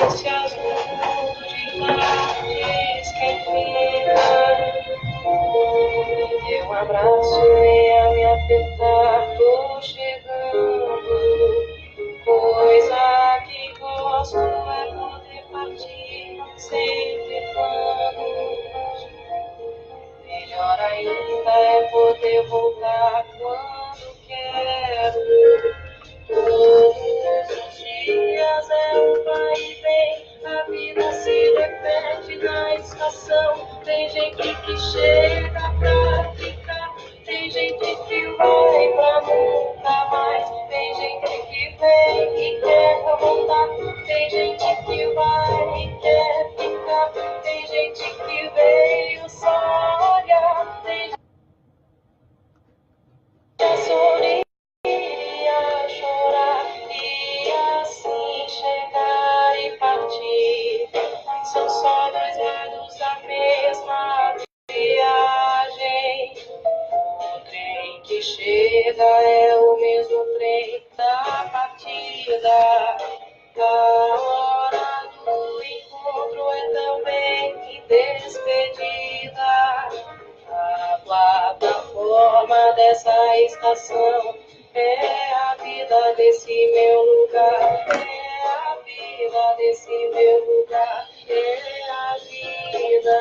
esse azul de tardes que fica. Me dê um abraço, venha me apertar, tô chegando. Coisa que gosto é poder partir sempre quando. Melhor ainda é poder voltar quando quero. Todos os dias é um vai e vem, a vida se repete na estação. Tem gente que chega pra ficar, tem gente que vai pra nunca mais. Tem gente que vem e quer voltar, tem gente que vai e quer ficar, tem gente que veio só olhar, tem gente que sorrir. Chorar e assim chegar e partir. São só dois lados da mesma viagem. O trem que chega é o mesmo trem da partida. A hora do encontro é também despedida. A plataforma dessa estação é a vida desse meu lugar, é a vida desse meu lugar, é a vida.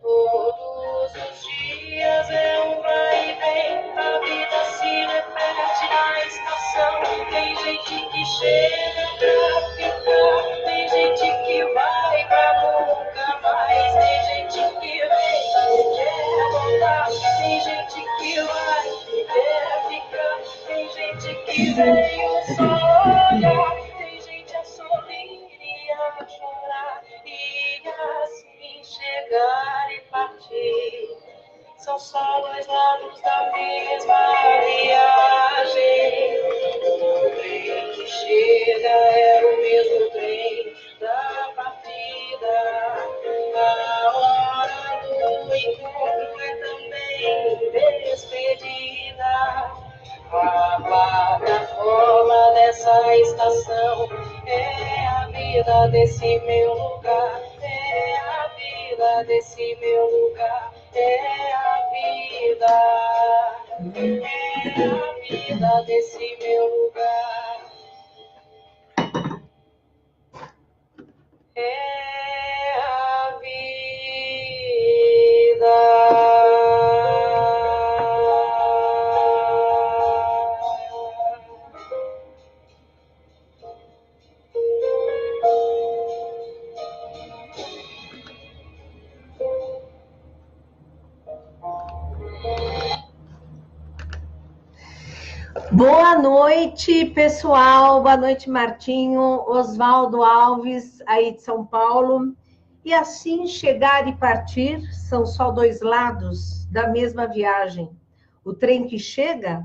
Todos os dias é um vai e vem, a vida se repete na estação. Tem gente que chega pra ficar, tem gente que vai pra nunca mais. Tem gente que vem e quer voltar, tem gente que vai e quer ficar, tem gente que veio só olhar, tem gente a sorrir e a chorar e assim chegar e partir. São só dois lados da mesma viagem. O trem que chega é o mesmo trem da partida. A hora do encontro é também despedida. A plataforma dessa estação é a vida desse meu lugar, é a vida desse meu lugar, é a vida, é a vida desse meu lugar, é a Boa noite, pessoal. Boa noite, Martinho, Oswaldo Alves, aí de São Paulo. E assim chegar e partir são só dois lados da mesma viagem. O trem que chega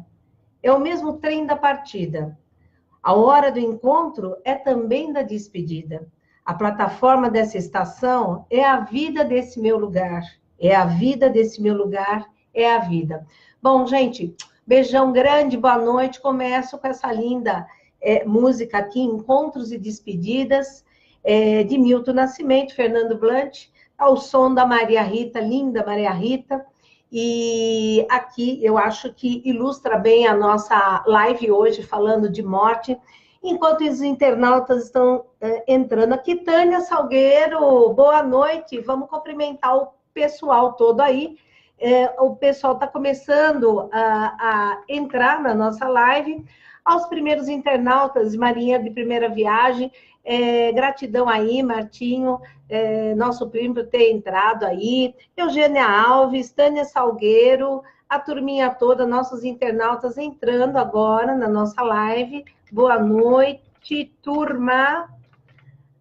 é o mesmo trem da partida. A hora do encontro é também da despedida. A plataforma dessa estação é a vida desse meu lugar. É a vida desse meu lugar, é a vida. Bom, gente, beijão grande, boa noite. Começo com essa linda música aqui, Encontros e Despedidas, de Milton Nascimento, Fernando Blanch, ao som da Maria Rita, linda Maria Rita. E aqui eu acho que ilustra bem a nossa live hoje, falando de morte, enquanto os internautas estão entrando aqui. Tânia Salgueiro, boa noite, vamos cumprimentar o pessoal todo aí. O pessoal está começando a entrar na nossa live. Aos primeiros internautas, Marinha de Primeira Viagem, gratidão aí, Martinho, nosso primo, por ter entrado aí, Eugênia Alves, Tânia Salgueiro, a turminha toda, nossos internautas entrando agora na nossa live. Boa noite, turma.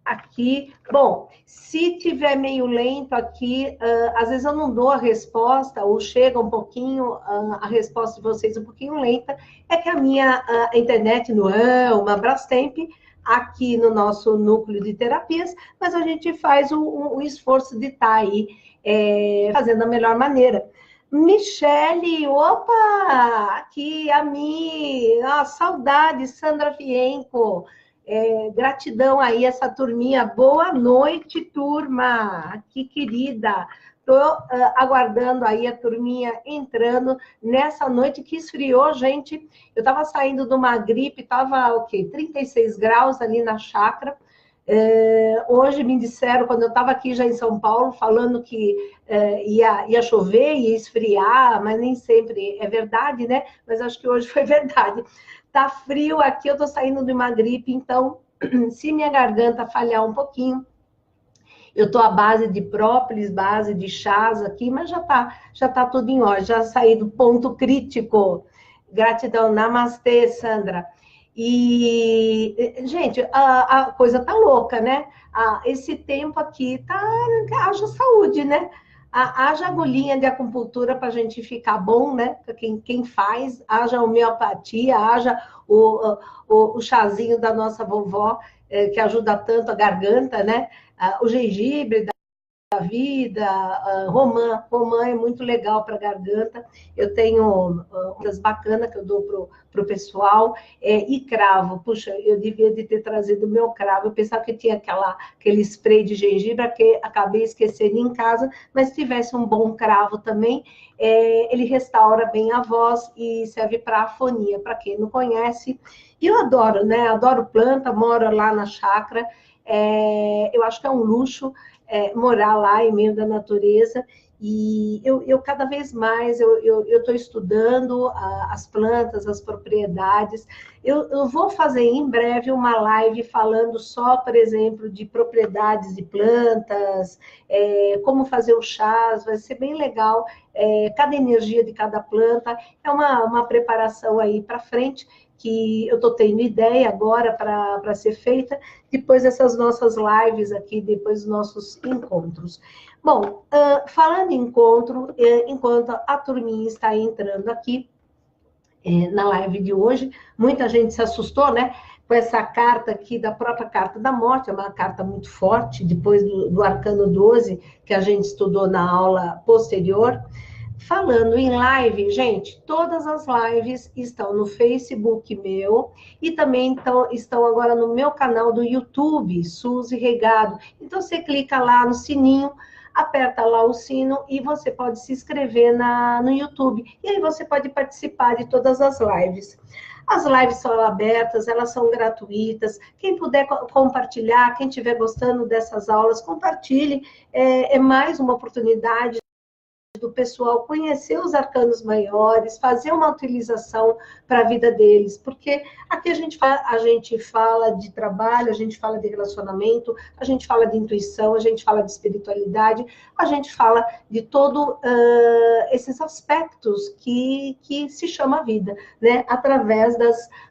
aqui. Bom, se tiver meio lento aqui, às vezes eu não dou a resposta, ou chega um pouquinho, a resposta de vocês um pouquinho lenta, é que a minha internet não é uma Brastemp, aqui no nosso núcleo de terapias, mas a gente faz o esforço de estar aí fazendo da melhor maneira. Michele, opa, aqui a Mi, saudade, Sandra Fienco, gratidão aí, essa turminha, boa noite, turma, que querida, estou aguardando aí a turminha entrando nessa noite que esfriou, gente, eu estava saindo de uma gripe, estava, o quê, 36 graus ali na chácara. Hoje me disseram, quando eu estava aqui já em São Paulo, falando que ia chover, ia esfriar, mas nem sempre é verdade, né? Mas acho que hoje foi verdade. Tá frio aqui, eu estou saindo de uma gripe, então, se minha garganta falhar um pouquinho, eu estou à base de própolis, base de chás aqui, mas já tá tudo em ordem, já saí do ponto crítico. Gratidão, namastê, Sandra. E, gente, a coisa tá louca, né? Esse tempo aqui haja saúde, né? Haja agulhinha de acupuntura para a gente ficar bom, né? Quem faz, haja homeopatia, haja o chazinho da nossa vovó, que ajuda tanto a garganta, né? O gengibre da vida, romã é muito legal para garganta. Eu tenho umas bacanas que eu dou pro pessoal, e cravo. Puxa, eu devia de ter trazido o meu cravo. Eu pensava que tinha aquele spray de gengibre que acabei esquecendo em casa, mas se tivesse um bom cravo também, ele restaura bem a voz e serve para afonia, para quem não conhece. E eu adoro, né? Adoro planta, moro lá na chácara. Eu acho que é um luxo morar lá em meio da natureza, e eu cada vez mais eu estou estudando as plantas, as propriedades. Eu vou fazer em breve uma live falando só, por exemplo, de propriedades de plantas, como fazer o chás, vai ser bem legal, cada energia de cada planta, é uma preparação aí para frente, que eu estou tendo ideia agora para ser feita, depois dessas nossas lives aqui, depois dos nossos encontros. Bom, falando em encontro, enquanto a turminha está entrando aqui na live de hoje, muita gente se assustou, né? Com essa carta aqui, da própria carta da morte, é uma carta muito forte, depois do Arcano 12, que a gente estudou na aula posterior. Falando em live, gente, todas as lives estão no Facebook meu e também estão agora no meu canal do YouTube, Suzy Regado. Então, você clica lá no sininho, aperta lá o sino e você pode se inscrever no YouTube. E aí você pode participar de todas as lives. As lives são abertas, elas são gratuitas. Quem puder compartilhar, quem estiver gostando dessas aulas, compartilhe. É mais uma oportunidade do pessoal conhecer os arcanos maiores, fazer uma utilização para a vida deles, porque aqui a gente fala de trabalho, a gente fala de relacionamento, a gente fala de intuição, a gente fala de espiritualidade, a gente fala de todos esses aspectos que se chama vida, né? Através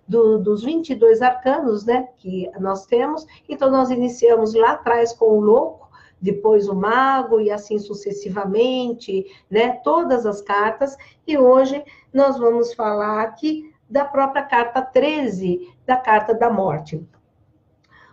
dos 22 arcanos, né, que nós temos. Então, nós iniciamos lá atrás com o louco, depois o mago e assim sucessivamente, né? Todas as cartas. E hoje nós vamos falar aqui da própria carta 13, da carta da morte.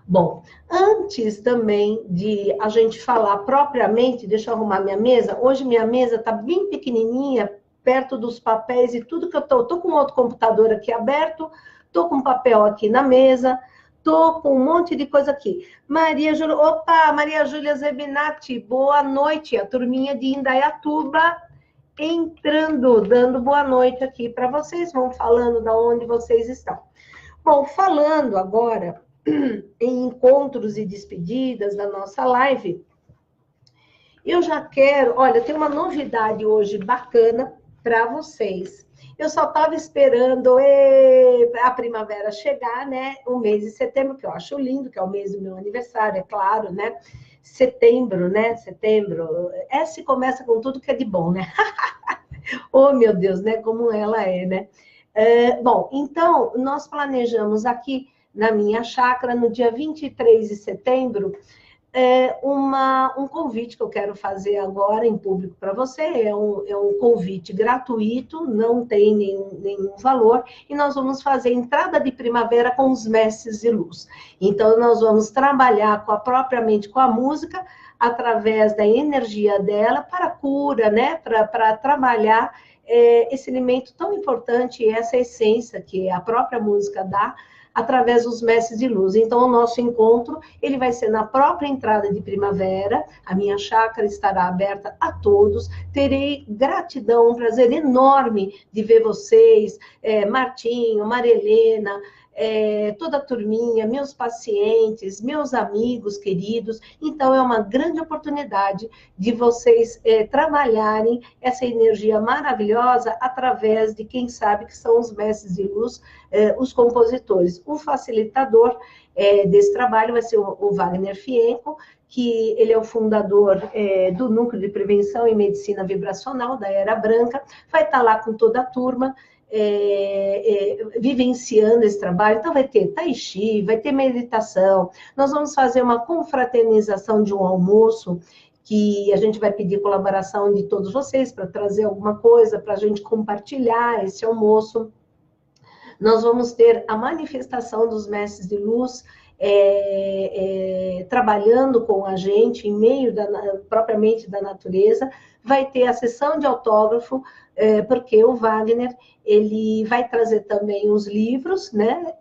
Bom, antes também de a gente falar propriamente, deixa eu arrumar minha mesa. Hoje minha mesa está bem pequenininha, perto dos papéis e tudo que eu tô com outro computador aqui aberto, tô com papel aqui na mesa, tô com um monte de coisa aqui. Maria Júlia Zebinati, boa noite. A turminha de Indaiatuba entrando, dando boa noite aqui para vocês. Vão falando de onde vocês estão. Bom, falando agora em encontros e despedidas da nossa live, eu já quero... Olha, tem uma novidade hoje bacana para vocês. Eu só estava esperando a primavera chegar, né? O mês de setembro, que eu acho lindo, que é o mês do meu aniversário, é claro, né? Setembro, né? Setembro. Se começa com tudo que é de bom, né? Oh, meu Deus, né? Como ela é, né? Bom, então, nós planejamos aqui na minha chácara, no dia 23 de setembro, um convite que eu quero fazer agora em público para você, é um convite gratuito, não tem nenhum valor, e nós vamos fazer entrada de primavera com os mestres de luz. Então, nós vamos trabalhar propriamente com a música, através da energia dela, para a cura, né? Para trabalhar esse elemento tão importante, essa essência que a própria música dá, através dos mestres de luz. Então, o nosso encontro, ele vai ser na própria entrada de primavera, a minha chácara estará aberta a todos, terei gratidão, um prazer enorme de ver vocês, Martinho, Maria Helena, toda a turminha, meus pacientes, meus amigos queridos. Então, é uma grande oportunidade de vocês trabalharem essa energia maravilhosa através de quem sabe que são os mestres de luz, os compositores. O facilitador desse trabalho vai ser o Wagner Fienco, que ele é o fundador do Núcleo de Prevenção e Medicina Vibracional da Era Branca, vai estar lá com toda a turma, vivenciando esse trabalho. Então, vai ter tai chi, vai ter meditação, nós vamos fazer uma confraternização de um almoço, que a gente vai pedir colaboração de todos vocês para trazer alguma coisa, para a gente compartilhar esse almoço. Nós vamos ter a manifestação dos mestres de luz, trabalhando com a gente em meio propriamente da natureza. Vai ter a sessão de autógrafo, porque o Wagner, ele vai trazer também os livros, né,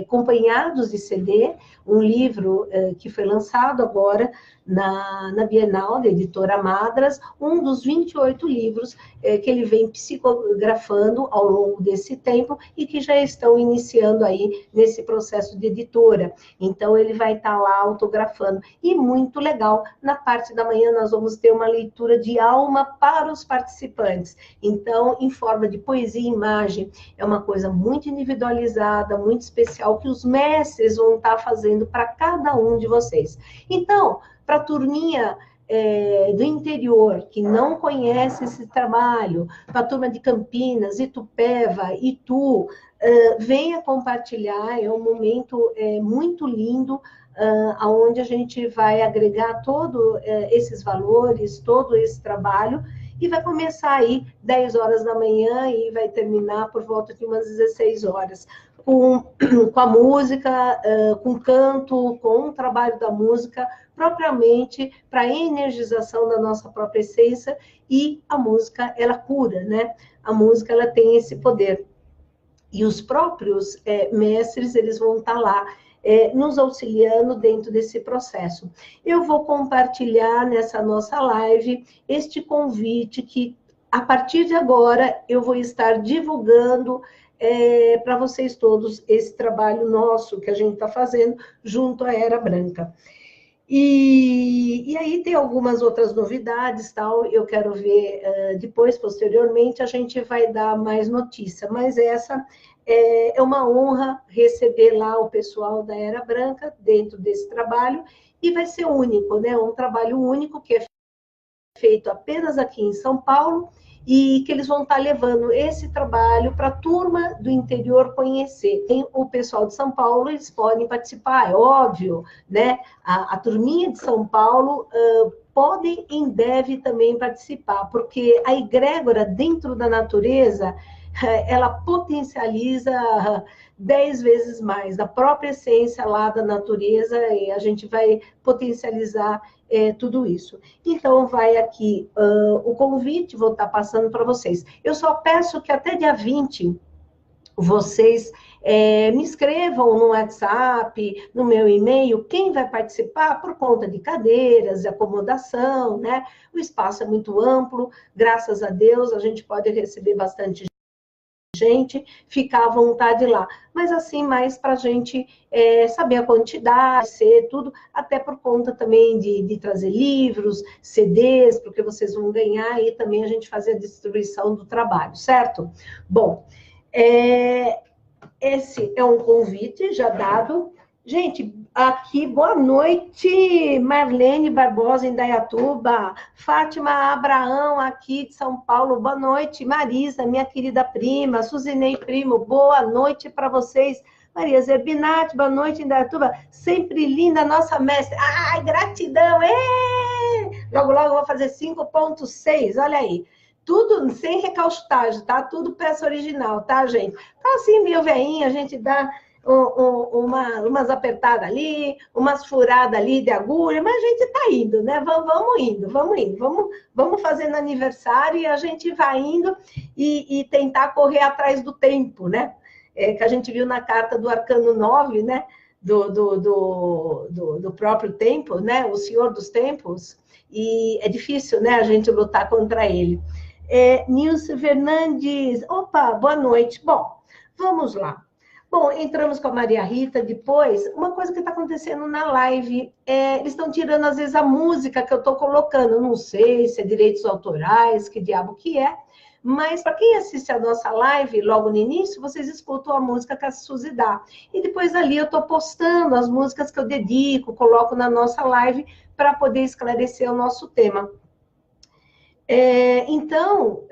acompanhados de CD, um livro que foi lançado agora na Bienal, da editora Madras, um dos 28 livros que ele vem psicografando ao longo desse tempo e que já estão iniciando aí nesse processo de editora. Então, ele vai estar lá autografando. E muito legal, na parte da manhã nós vamos ter uma leitura de alma para os participantes. Então, em forma de poesia e imagem, é uma coisa muito individualizada, muito especial, que os mestres vão estar fazendo para cada um de vocês. Então, para a turminha do interior, que não conhece esse trabalho, para a turma de Campinas, Itupeva, Itu, venha compartilhar, é um momento muito lindo, onde a gente vai agregar todos esses valores, todo esse trabalho, e vai começar aí 10 horas da manhã e vai terminar por volta de umas 16 horas. Com a música, com canto, com o trabalho da música, propriamente para a energização da nossa própria essência, e a música, ela cura, né? A música, ela tem esse poder. E os próprios mestres, eles vão estar lá, nos auxiliando dentro desse processo. Eu vou compartilhar nessa nossa live este convite que, a partir de agora, eu vou estar divulgando para vocês todos esse trabalho nosso que a gente está fazendo junto à Era Branca. E aí tem algumas outras novidades, tal, eu quero ver depois, posteriormente, a gente vai dar mais notícia, mas essa é uma honra receber lá o pessoal da Era Branca dentro desse trabalho, e vai ser único, né? Um trabalho único que é feito apenas aqui em São Paulo, e que eles vão estar levando esse trabalho para a turma do interior conhecer. Tem o pessoal de São Paulo, eles podem participar, é óbvio, né? A turminha de São Paulo podem e devem também participar, porque a egrégora dentro da natureza, ela potencializa 10 vezes mais da própria essência lá da natureza, e a gente vai potencializar tudo isso. Então, vai aqui o convite, vou estar passando para vocês. Eu só peço que até dia 20, vocês me escrevam no WhatsApp, no meu e-mail, quem vai participar por conta de cadeiras, de acomodação, né? O espaço é muito amplo, graças a Deus, a gente pode receber bastante gente, ficar à vontade lá. Mas assim, mais para a gente saber a quantidade, ser tudo, até por conta também de trazer livros, CDs, porque vocês vão ganhar, e também a gente fazer a distribuição do trabalho, certo? Bom, esse é um convite já dado. Gente, aqui, boa noite, Marlene Barbosa, em Dayatuba, Fátima Abraão, aqui de São Paulo, boa noite, Marisa, minha querida prima, Suzinei Primo, boa noite para vocês, Maria Zerbinati, boa noite, Indaiatuba. Sempre linda, nossa mestre. Ai, gratidão! Logo, logo eu vou fazer 5.6, olha aí. Tudo sem recalchutagem, tá? Tudo peça original, tá, gente? Tá assim, meio veinha, a gente dá umas apertadas ali, umas furadas ali de agulha, mas a gente tá indo, né? Vamos indo, vamos fazendo aniversário e a gente vai indo e tentar correr atrás do tempo, né? Que a gente viu na carta do Arcano 9, né? Do próprio tempo, né? O Senhor dos Tempos, e é difícil, né? A gente lutar contra ele. Nilson Fernandes, opa, boa noite. Bom, vamos lá. Bom, entramos com a Maria Rita depois. Uma coisa que está acontecendo na live, eles estão tirando, às vezes, a música que eu estou colocando. Não sei se é direitos autorais, que diabo que é. Mas, para quem assiste a nossa live, logo no início, vocês escutam a música que a Suzy dá. E depois ali eu estou postando as músicas que eu dedico, coloco na nossa live, para poder esclarecer o nosso tema. Então,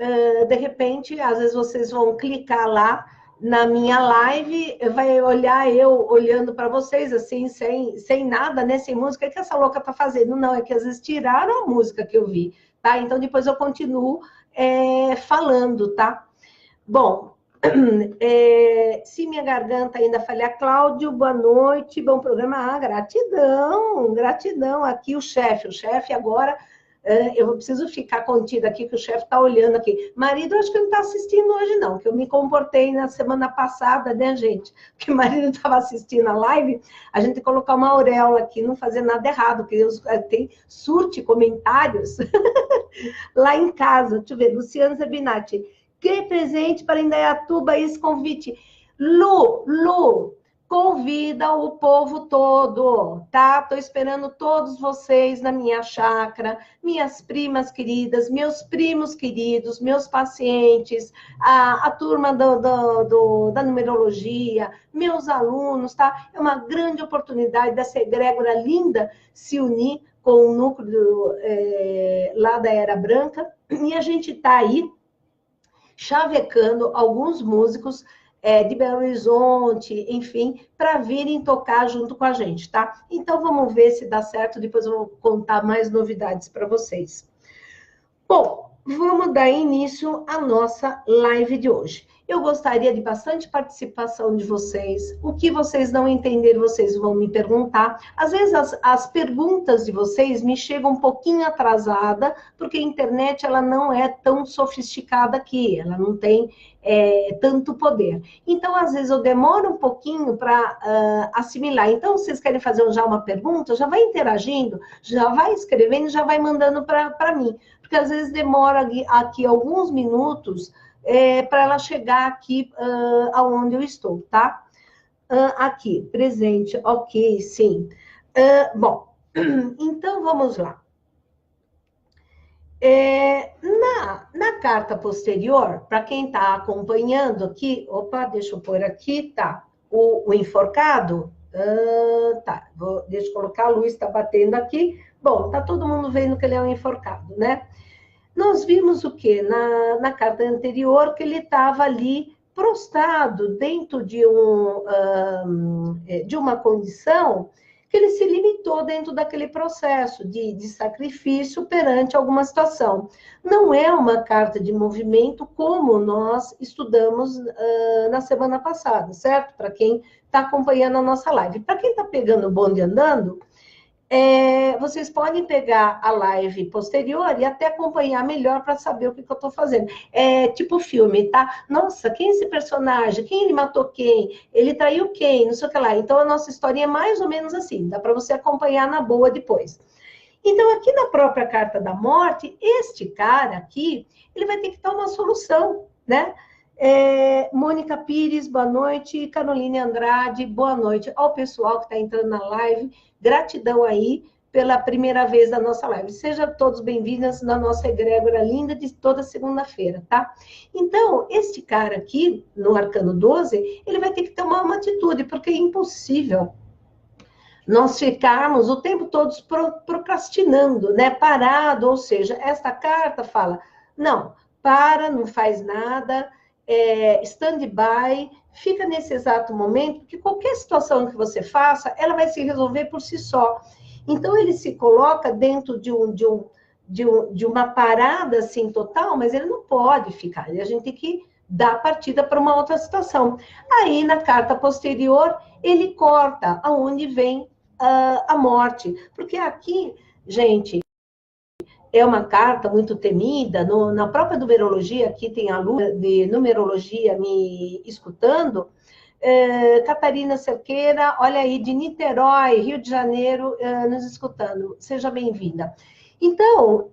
de repente, às vezes vocês vão clicar lá na minha live, vai olhar eu olhando para vocês, assim, sem nada, né? Sem música. O que essa louca tá fazendo? Não, é que às vezes tiraram a música que eu vi, tá? Então, depois eu continuo falando, tá? Bom, se minha garganta ainda falhar, Cláudio, boa noite, bom programa. Gratidão, gratidão. Aqui o chefe agora... eu preciso ficar contida aqui, que o chefe está olhando aqui. Marido, acho que não está assistindo hoje, não, que eu me comportei na semana passada, né, gente? Porque o marido estava assistindo a live, a gente colocar uma auréola aqui, não fazer nada errado, porque tem surte comentários lá em casa. Deixa eu ver, Luciano Zerbinati. Que presente para Indaiatuba esse convite. Lu, convida o povo todo, tá? Estou esperando todos vocês na minha chácara, minhas primas queridas, meus primos queridos, meus pacientes, a turma da numerologia, meus alunos, tá? É uma grande oportunidade dessa egrégora linda se unir com o núcleo lá da Era Branca, e a gente está aí chavecando alguns músicos de Belo Horizonte, enfim, para virem tocar junto com a gente, tá? Então, vamos ver se dá certo, depois eu vou contar mais novidades para vocês. Bom, vamos dar início à nossa live de hoje. Eu gostaria de bastante participação de vocês. O que vocês não entenderem, vocês vão me perguntar. Às vezes, as perguntas de vocês me chegam um pouquinho atrasada, porque a internet ela não é tão sofisticada aqui, ela não tem tanto poder. Então, às vezes, eu demoro um pouquinho para assimilar. Então, vocês querem fazer já uma pergunta? Já vai interagindo, já vai escrevendo, já vai mandando para mim. Porque, às vezes, demora aqui alguns minutos para ela chegar aqui aonde eu estou, tá? Aqui, presente, ok, sim. Bom, então vamos lá. Na carta posterior, para quem está acompanhando aqui, opa, deixa eu pôr aqui, tá? O enforcado, tá, deixa eu colocar, a luz está batendo aqui. Bom, tá todo mundo vendo que ele é um enforcado, né? Nós vimos o quê? Na carta anterior, que ele estava ali prostrado dentro de uma condição que ele se limitou dentro daquele processo de sacrifício perante alguma situação. Não é uma carta de movimento como nós estudamos na semana passada, certo? Para quem está acompanhando a nossa live. Para quem está pegando o bonde andando, vocês podem pegar a live posterior e até acompanhar melhor para saber o que eu estou fazendo. É tipo filme, tá? Nossa, quem é esse personagem? Quem ele matou quem? Ele traiu quem? Não sei o que lá. Então, a nossa história é mais ou menos assim. Dá para você acompanhar na boa depois. Então, aqui na própria carta da morte, este cara aqui, ele vai ter que dar uma solução, né? Mônica Pires, boa noite. Caroline Andrade, boa noite. Ao pessoal que está entrando na live, gratidão aí pela primeira vez da nossa live. Sejam todos bem-vindos na nossa egrégora linda de toda segunda-feira, tá? Então, este cara aqui, no Arcano 12, ele vai ter que tomar uma atitude, porque é impossível nós ficarmos o tempo todo procrastinando, né? Parado, ou seja, esta carta fala, não, para, não faz nada, stand-by, fica nesse exato momento, porque qualquer situação que você faça, ela vai se resolver por si só. Então, ele se coloca dentro de uma parada assim total, mas ele não pode ficar. A gente tem que dar partida para uma outra situação. Aí, na carta posterior, ele corta aonde vem a morte. Porque aqui, gente, é uma carta muito temida. Na própria numerologia, aqui tem a aluna de numerologia me escutando. Catarina Cerqueira, olha aí, de Niterói, Rio de Janeiro, nos escutando. Seja bem-vinda. Então,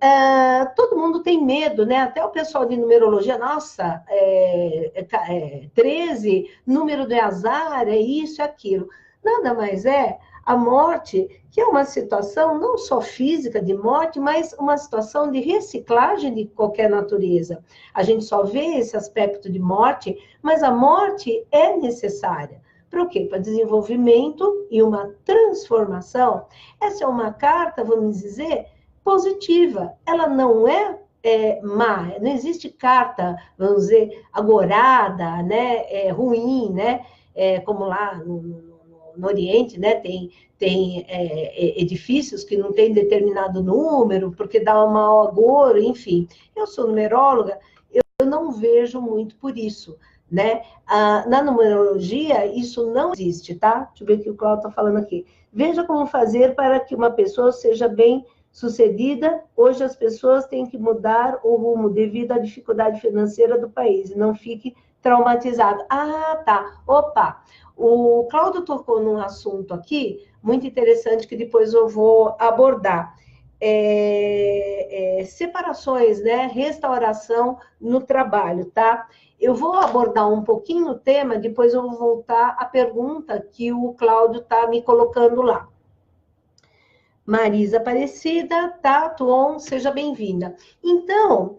todo mundo tem medo, né? Até o pessoal de numerologia, nossa, 13, número do azar, é isso, é aquilo. Nada mais é a morte, que é uma situação não só física de morte, mas uma situação de reciclagem de qualquer natureza. A gente só vê esse aspecto de morte, mas a morte é necessária. Para o quê? Para desenvolvimento e uma transformação. Essa é uma carta, vamos dizer, positiva. Ela não é má, não existe carta, vamos dizer, agorada, né, ruim, né, como lá no Oriente, né, tem edifícios que não tem determinado número, porque dá um mau agouro, enfim. Eu sou numeróloga, eu não vejo muito por isso, né? Na numerologia, isso não existe, tá? Deixa eu ver o que o Cláudio está falando aqui. Veja como fazer para que uma pessoa seja bem sucedida. Hoje as pessoas têm que mudar o rumo devido à dificuldade financeira do país, e não fique traumatizado. Ah, tá. Opa! O Cláudio tocou num assunto aqui muito interessante que depois eu vou abordar. Separações, né? Restauração no trabalho, tá? Eu vou abordar um pouquinho o tema, depois eu vou voltar à pergunta que o Cláudio está me colocando lá. Marisa Aparecida, tá, Tuon, seja bem-vinda. Então,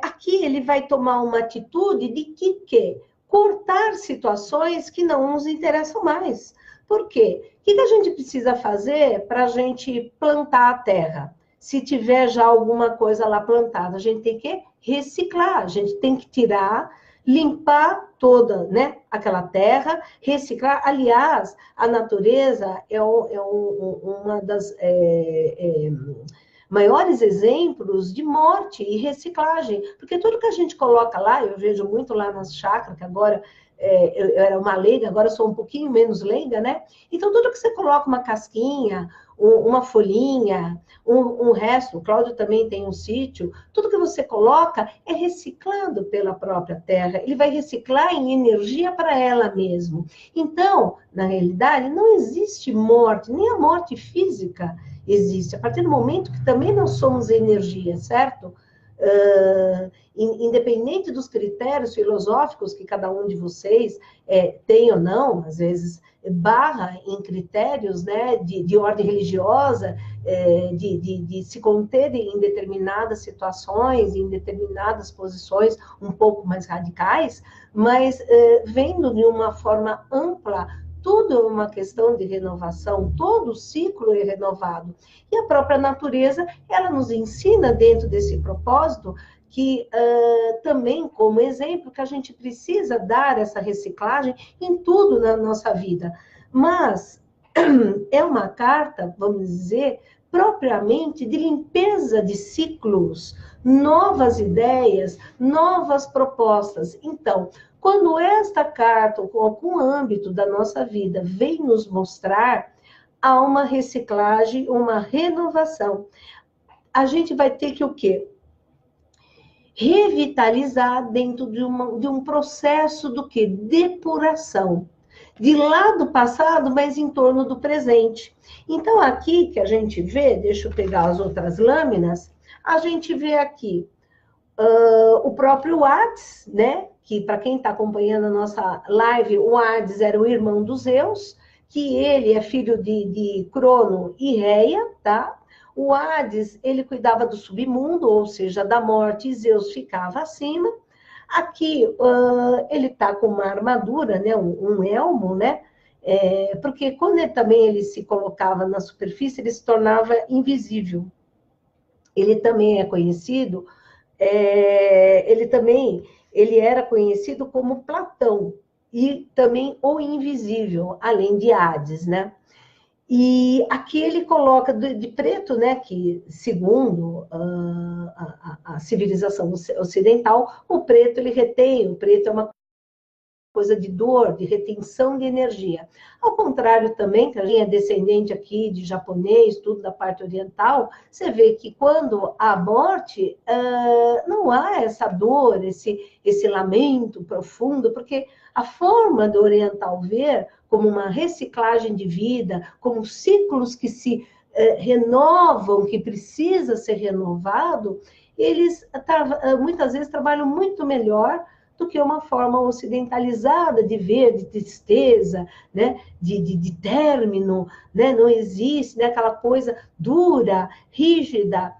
aqui ele vai tomar uma atitude de que cortar situações que não nos interessam mais. Por quê? O que a gente precisa fazer para a gente plantar a terra? Se tiver já alguma coisa lá plantada, a gente tem que reciclar, a gente tem que tirar, limpar toda, né, aquela terra, reciclar. Aliás, a natureza é uma das maiores exemplos de morte e reciclagem, porque tudo que a gente coloca lá, eu vejo muito lá nas chácaras, que agora eu era uma leiga, agora sou um pouquinho menos leiga, né? Então, tudo que você coloca, uma casquinha, uma folhinha, um resto, o Cláudio também tem um sítio, tudo que você coloca é reciclado pela própria terra, ele vai reciclar em energia para ela mesmo. Então, na realidade, não existe morte, nem a morte física existe, a partir do momento que também nós somos energia, certo? Independente dos critérios filosóficos que cada um de vocês tem ou não, às vezes barra em critérios, né, de ordem religiosa, de se conter em determinadas situações, em determinadas posições um pouco mais radicais, mas vendo de uma forma ampla, tudo é uma questão de renovação, todo ciclo é renovado. E a própria natureza, ela nos ensina dentro desse propósito que também, como exemplo, que a gente precisa dar essa reciclagem em tudo na nossa vida. Mas é uma carta, vamos dizer, propriamente de limpeza de ciclos, novas ideias, novas propostas. Então, quando esta carta, ou algum âmbito da nossa vida, vem nos mostrar, há uma reciclagem, uma renovação. A gente vai ter que o quê? Revitalizar dentro de um processo do quê? Depuração. De lá do passado, mas em torno do presente. Então, aqui que a gente vê, deixa eu pegar as outras lâminas, a gente vê aqui o próprio Hades, né? Que para quem está acompanhando a nossa live, o Hades era o irmão dos Zeus, que ele é filho de Crono e Reia, tá? O Hades, ele cuidava do submundo, ou seja, da morte, e Zeus ficava acima. Aqui, ele está com uma armadura, né? Um elmo, né? Porque quando ele se colocava na superfície, ele se tornava invisível. Ele também é conhecido, ele também ele era conhecido como Platão, e também o Invisível, além de Hades, né? E aqui ele coloca de preto, né, que segundo a civilização ocidental, o preto ele retém, o preto é uma coisa de dor, de retenção de energia. Ao contrário também, que a gente é descendente aqui de japonês, tudo da parte oriental, você vê que quando há morte, não há essa dor, esse lamento profundo, porque a forma do oriental ver como uma reciclagem de vida, como ciclos que se renovam, que precisa ser renovado, eles muitas vezes trabalham muito melhor do que uma forma ocidentalizada de ver, de tristeza, né? de término, né? Não existe, né? Aquela coisa dura, rígida,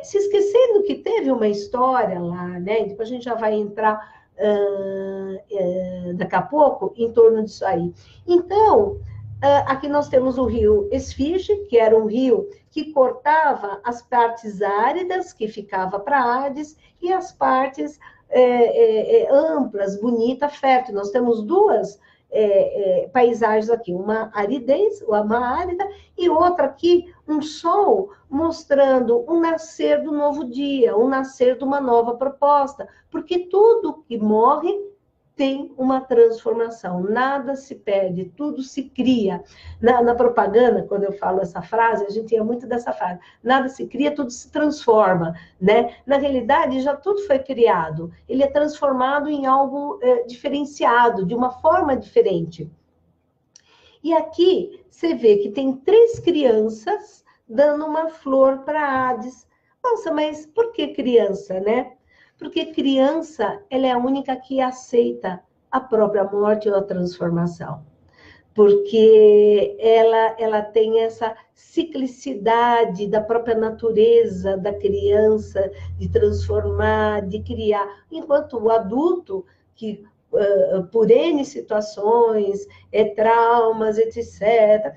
se esquecendo que teve uma história lá, né? Depois a gente já vai entrar daqui a pouco em torno disso aí. Então, aqui nós temos o rio Esfinge, que era um rio que cortava as partes áridas, que ficava para Hades, e as partes amplas, bonitas, férteis. Nós temos duas paisagens aqui, uma aridez, uma árida, e outra aqui, um sol mostrando um nascer do novo dia, um nascer de uma nova proposta, porque tudo que morre tem uma transformação, nada se perde, tudo se cria. Na propaganda, quando eu falo essa frase, a gente tinha muito dessa frase, nada se cria, tudo se transforma, né? Na realidade, já tudo foi criado, ele é transformado em algo diferenciado, de uma forma diferente. E aqui, você vê que tem 3 crianças dando uma flor para Hades. Nossa, mas por que criança, né? Porque criança, ela é a única que aceita a própria morte ou a transformação. Porque ela tem essa ciclicidade da própria natureza da criança, de transformar, de criar. Enquanto o adulto, que por N situações, traumas, etc.,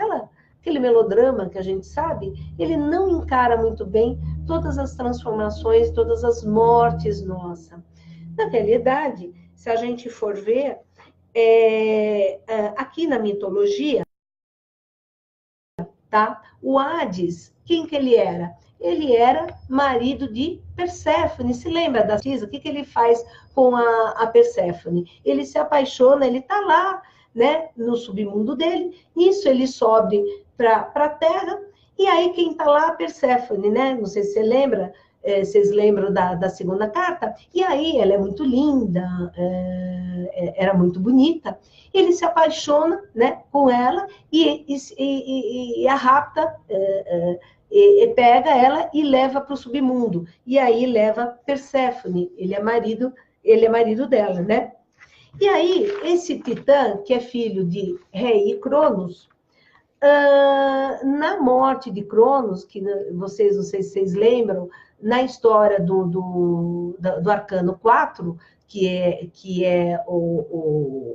aquele melodrama que a gente sabe, ele não encara muito bem todas as transformações, todas as mortes nossas. Na realidade, se a gente for ver, aqui na mitologia, tá? O Hades, quem que ele era? Ele era marido de Perséfone. Se lembra da Cisa? O que ele faz com a Perséfone? Ele se apaixona, ele está lá, né, no submundo dele, nisso ele sobe para a terra, e aí quem está lá? A Perséfone, né? Não sei se você lembra, vocês lembram da segunda carta? E aí ela é muito linda, era muito bonita, ele se apaixona, né, com ela e a rapta, e pega ela e leva para o submundo. E aí leva Perséfone, ele é marido dela, né? E aí, esse Titã, que é filho de Rei e Cronos, na morte de Cronos, que vocês, não sei se vocês lembram, na história do Arcano 4, que é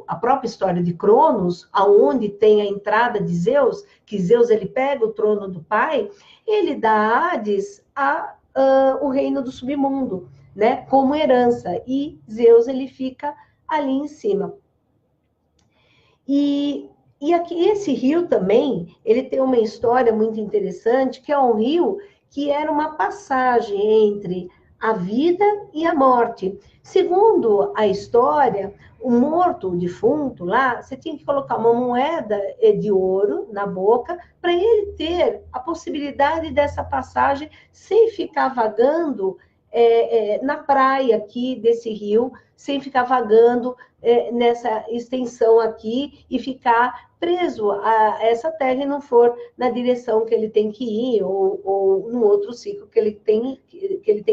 a própria história de Cronos, aonde tem a entrada de Zeus, que Zeus ele pega o trono do pai, ele dá a Hades o reino do submundo, né, como herança, e Zeus ele fica ali em cima. E aqui, esse rio também, ele tem uma história muito interessante, que é um rio que era uma passagem entre a vida e a morte. Segundo a história, o morto, o defunto lá, você tinha que colocar uma moeda de ouro na boca para ele ter a possibilidade dessa passagem sem ficar vagando na praia aqui desse rio, sem ficar vagando nessa extensão aqui e ficar preso a essa terra e não for na direção que ele tem que ir ou no outro ciclo que ele tem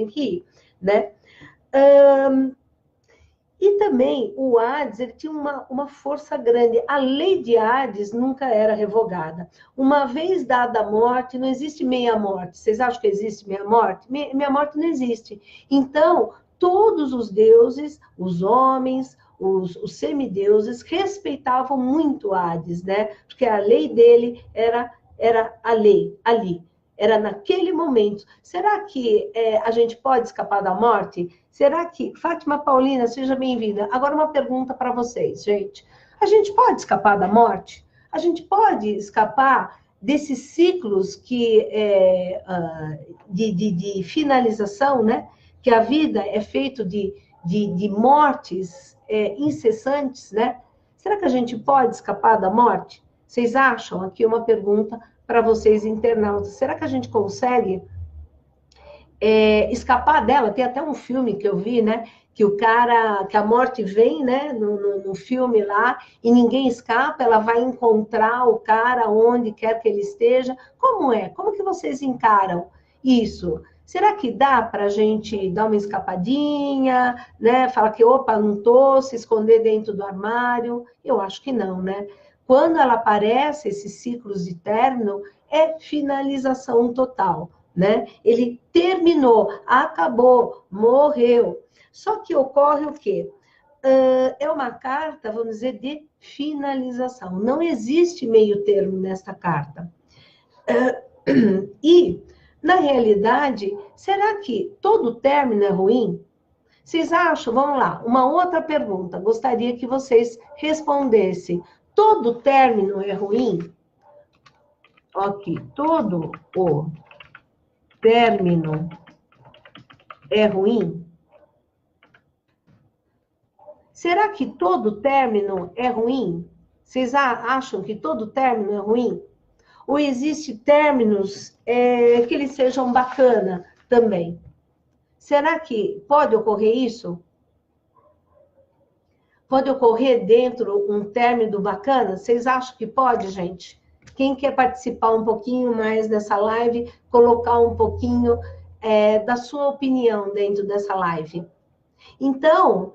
que ir, né? E também o Hades, ele tinha uma força grande. A lei de Hades nunca era revogada. Uma vez dada a morte, não existe meia morte. Vocês acham que existe meia morte? Meia morte não existe. Então, todos os deuses, os homens, os semideuses respeitavam muito Hades, né? Porque a lei dele era a lei ali. era naquele momento. Será que a gente pode escapar da morte? Será que... Fátima Paulina, seja bem-vinda. Agora uma pergunta para vocês, gente. A gente pode escapar da morte? A gente pode escapar desses ciclos de finalização, né? Que a vida é feita de mortes incessantes, né? Será que a gente pode escapar da morte? Vocês acham? Aqui uma pergunta para vocês, internautas. Será que a gente consegue escapar dela? Tem até um filme que eu vi, né? Que a morte vem, né? No filme lá, e ninguém escapa, ela vai encontrar o cara onde quer que ele esteja. Como é? Como que vocês encaram isso? Será que dá para a gente dar uma escapadinha, né? Falar que, opa, não tô, se esconder dentro do armário? Eu acho que não, né? Quando ela aparece, esses ciclos de término, é finalização total, né? Ele terminou, acabou, morreu. Só que ocorre o quê? É uma carta, vamos dizer, de finalização. Não existe meio termo nesta carta. E, na realidade, será que todo término é ruim? Vocês acham? Vamos lá, uma outra pergunta. Gostaria que vocês respondessem. Todo término é ruim? Ok, todo o término é ruim? Será que todo término é ruim? Vocês acham que todo término é ruim? Ou existem términos que eles sejam bacana também? Será que pode ocorrer isso? Pode ocorrer dentro um término bacana? Vocês acham que pode, gente? Quem quer participar um pouquinho mais dessa live, colocar um pouquinho da sua opinião dentro dessa live. Então,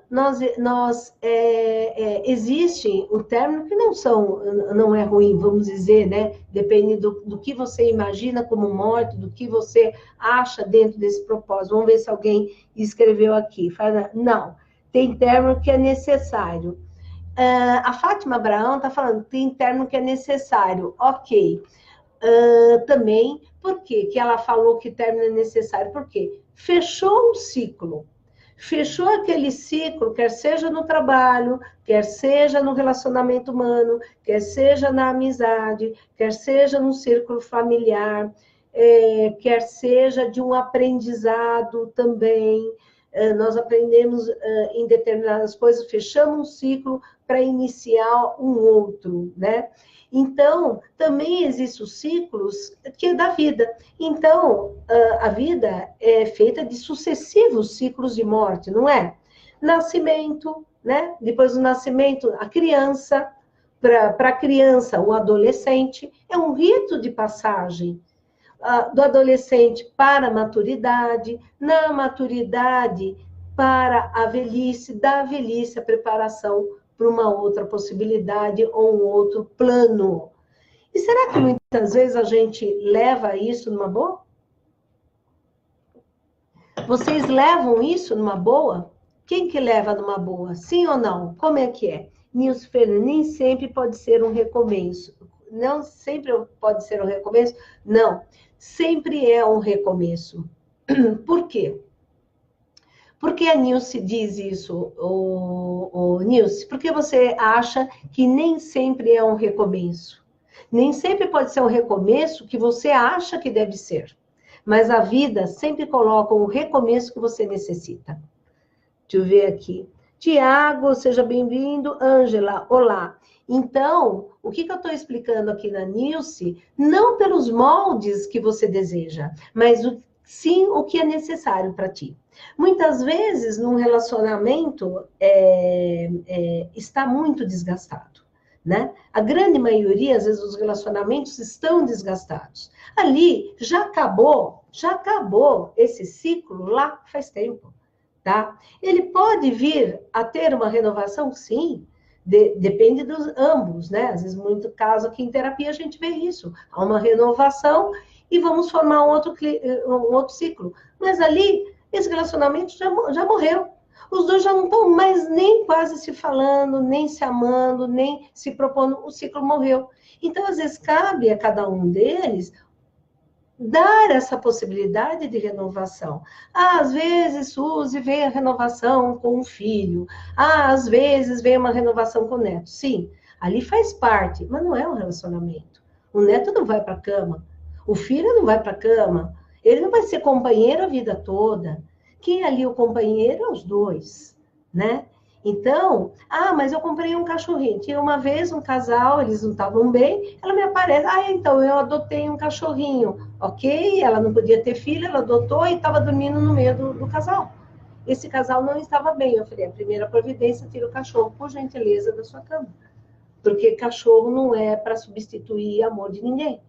existe um término que não é ruim, vamos dizer, né? Depende do que você imagina como morte, do que você acha dentro desse propósito. Vamos ver se alguém escreveu aqui. Não, tem término que é necessário. A Fátima Abraão está falando, tem término que é necessário. Ok. Também, por quê que ela falou que término é necessário? Porque fechou um ciclo. Fechou aquele ciclo, quer seja no trabalho, quer seja no relacionamento humano, quer seja na amizade, quer seja no círculo familiar, quer seja de um aprendizado também. Nós aprendemos em determinadas coisas, fechamos um ciclo para iniciar um outro, né? Então, também existem os ciclos que é da vida. Então, a vida é feita de sucessivos ciclos de morte, não é? Nascimento, né? Depois do nascimento, a criança, para a criança, o adolescente, é um rito de passagem. Do adolescente para a maturidade, na maturidade para a velhice, da velhice a preparação para uma outra possibilidade ou um outro plano. E será que muitas vezes a gente leva isso numa boa? Vocês levam isso numa boa? Quem que leva numa boa? Sim ou não? Como é que é? Nilson Fernandes, nem sempre pode ser um recomeço. Não sempre pode ser um recomeço? Não. Sempre é um recomeço. Por quê? Por que a Nilce diz isso, Nilce? Porque você acha que nem sempre é um recomeço. Nem sempre pode ser um recomeço que você acha que deve ser. Mas a vida sempre coloca o recomeço que você necessita. Deixa eu ver aqui. Tiago, seja bem-vindo. Ângela, olá. Então, o que eu estou explicando aqui na Nilce, não pelos moldes que você deseja, mas sim o que é necessário para ti. Muitas vezes, num relacionamento, está muito desgastado, né? A grande maioria, às vezes, os relacionamentos estão desgastados. Ali, já acabou esse ciclo lá faz tempo, tá? Ele pode vir a ter uma renovação? Sim, depende dos ambos, né? Às vezes, muito caso aqui em terapia, a gente vê isso. Há uma renovação e vamos formar um outro ciclo. Mas ali, esse relacionamento já morreu. Os dois já não estão mais nem quase se falando, nem se amando, nem se propondo. O ciclo morreu. Então, às vezes, cabe a cada um deles dar essa possibilidade de renovação. Às vezes, Suzy, vem a renovação com o filho. Às vezes, vem uma renovação com o neto. Sim, ali faz parte, mas não é um relacionamento. O neto não vai para a cama. O filho não vai para a cama. Ele não vai ser companheiro a vida toda. Quem é ali o companheiro é os dois, né? Então, mas eu comprei um cachorrinho. Tinha uma vez um casal, eles não estavam bem, ela me aparece, então eu adotei um cachorrinho, ok? Ela não podia ter filho, ela adotou e estava dormindo no meio do casal. Esse casal não estava bem. Eu falei, a primeira providência, tira o cachorro, por gentileza, da sua cama. Porque cachorro não é para substituir amor de ninguém,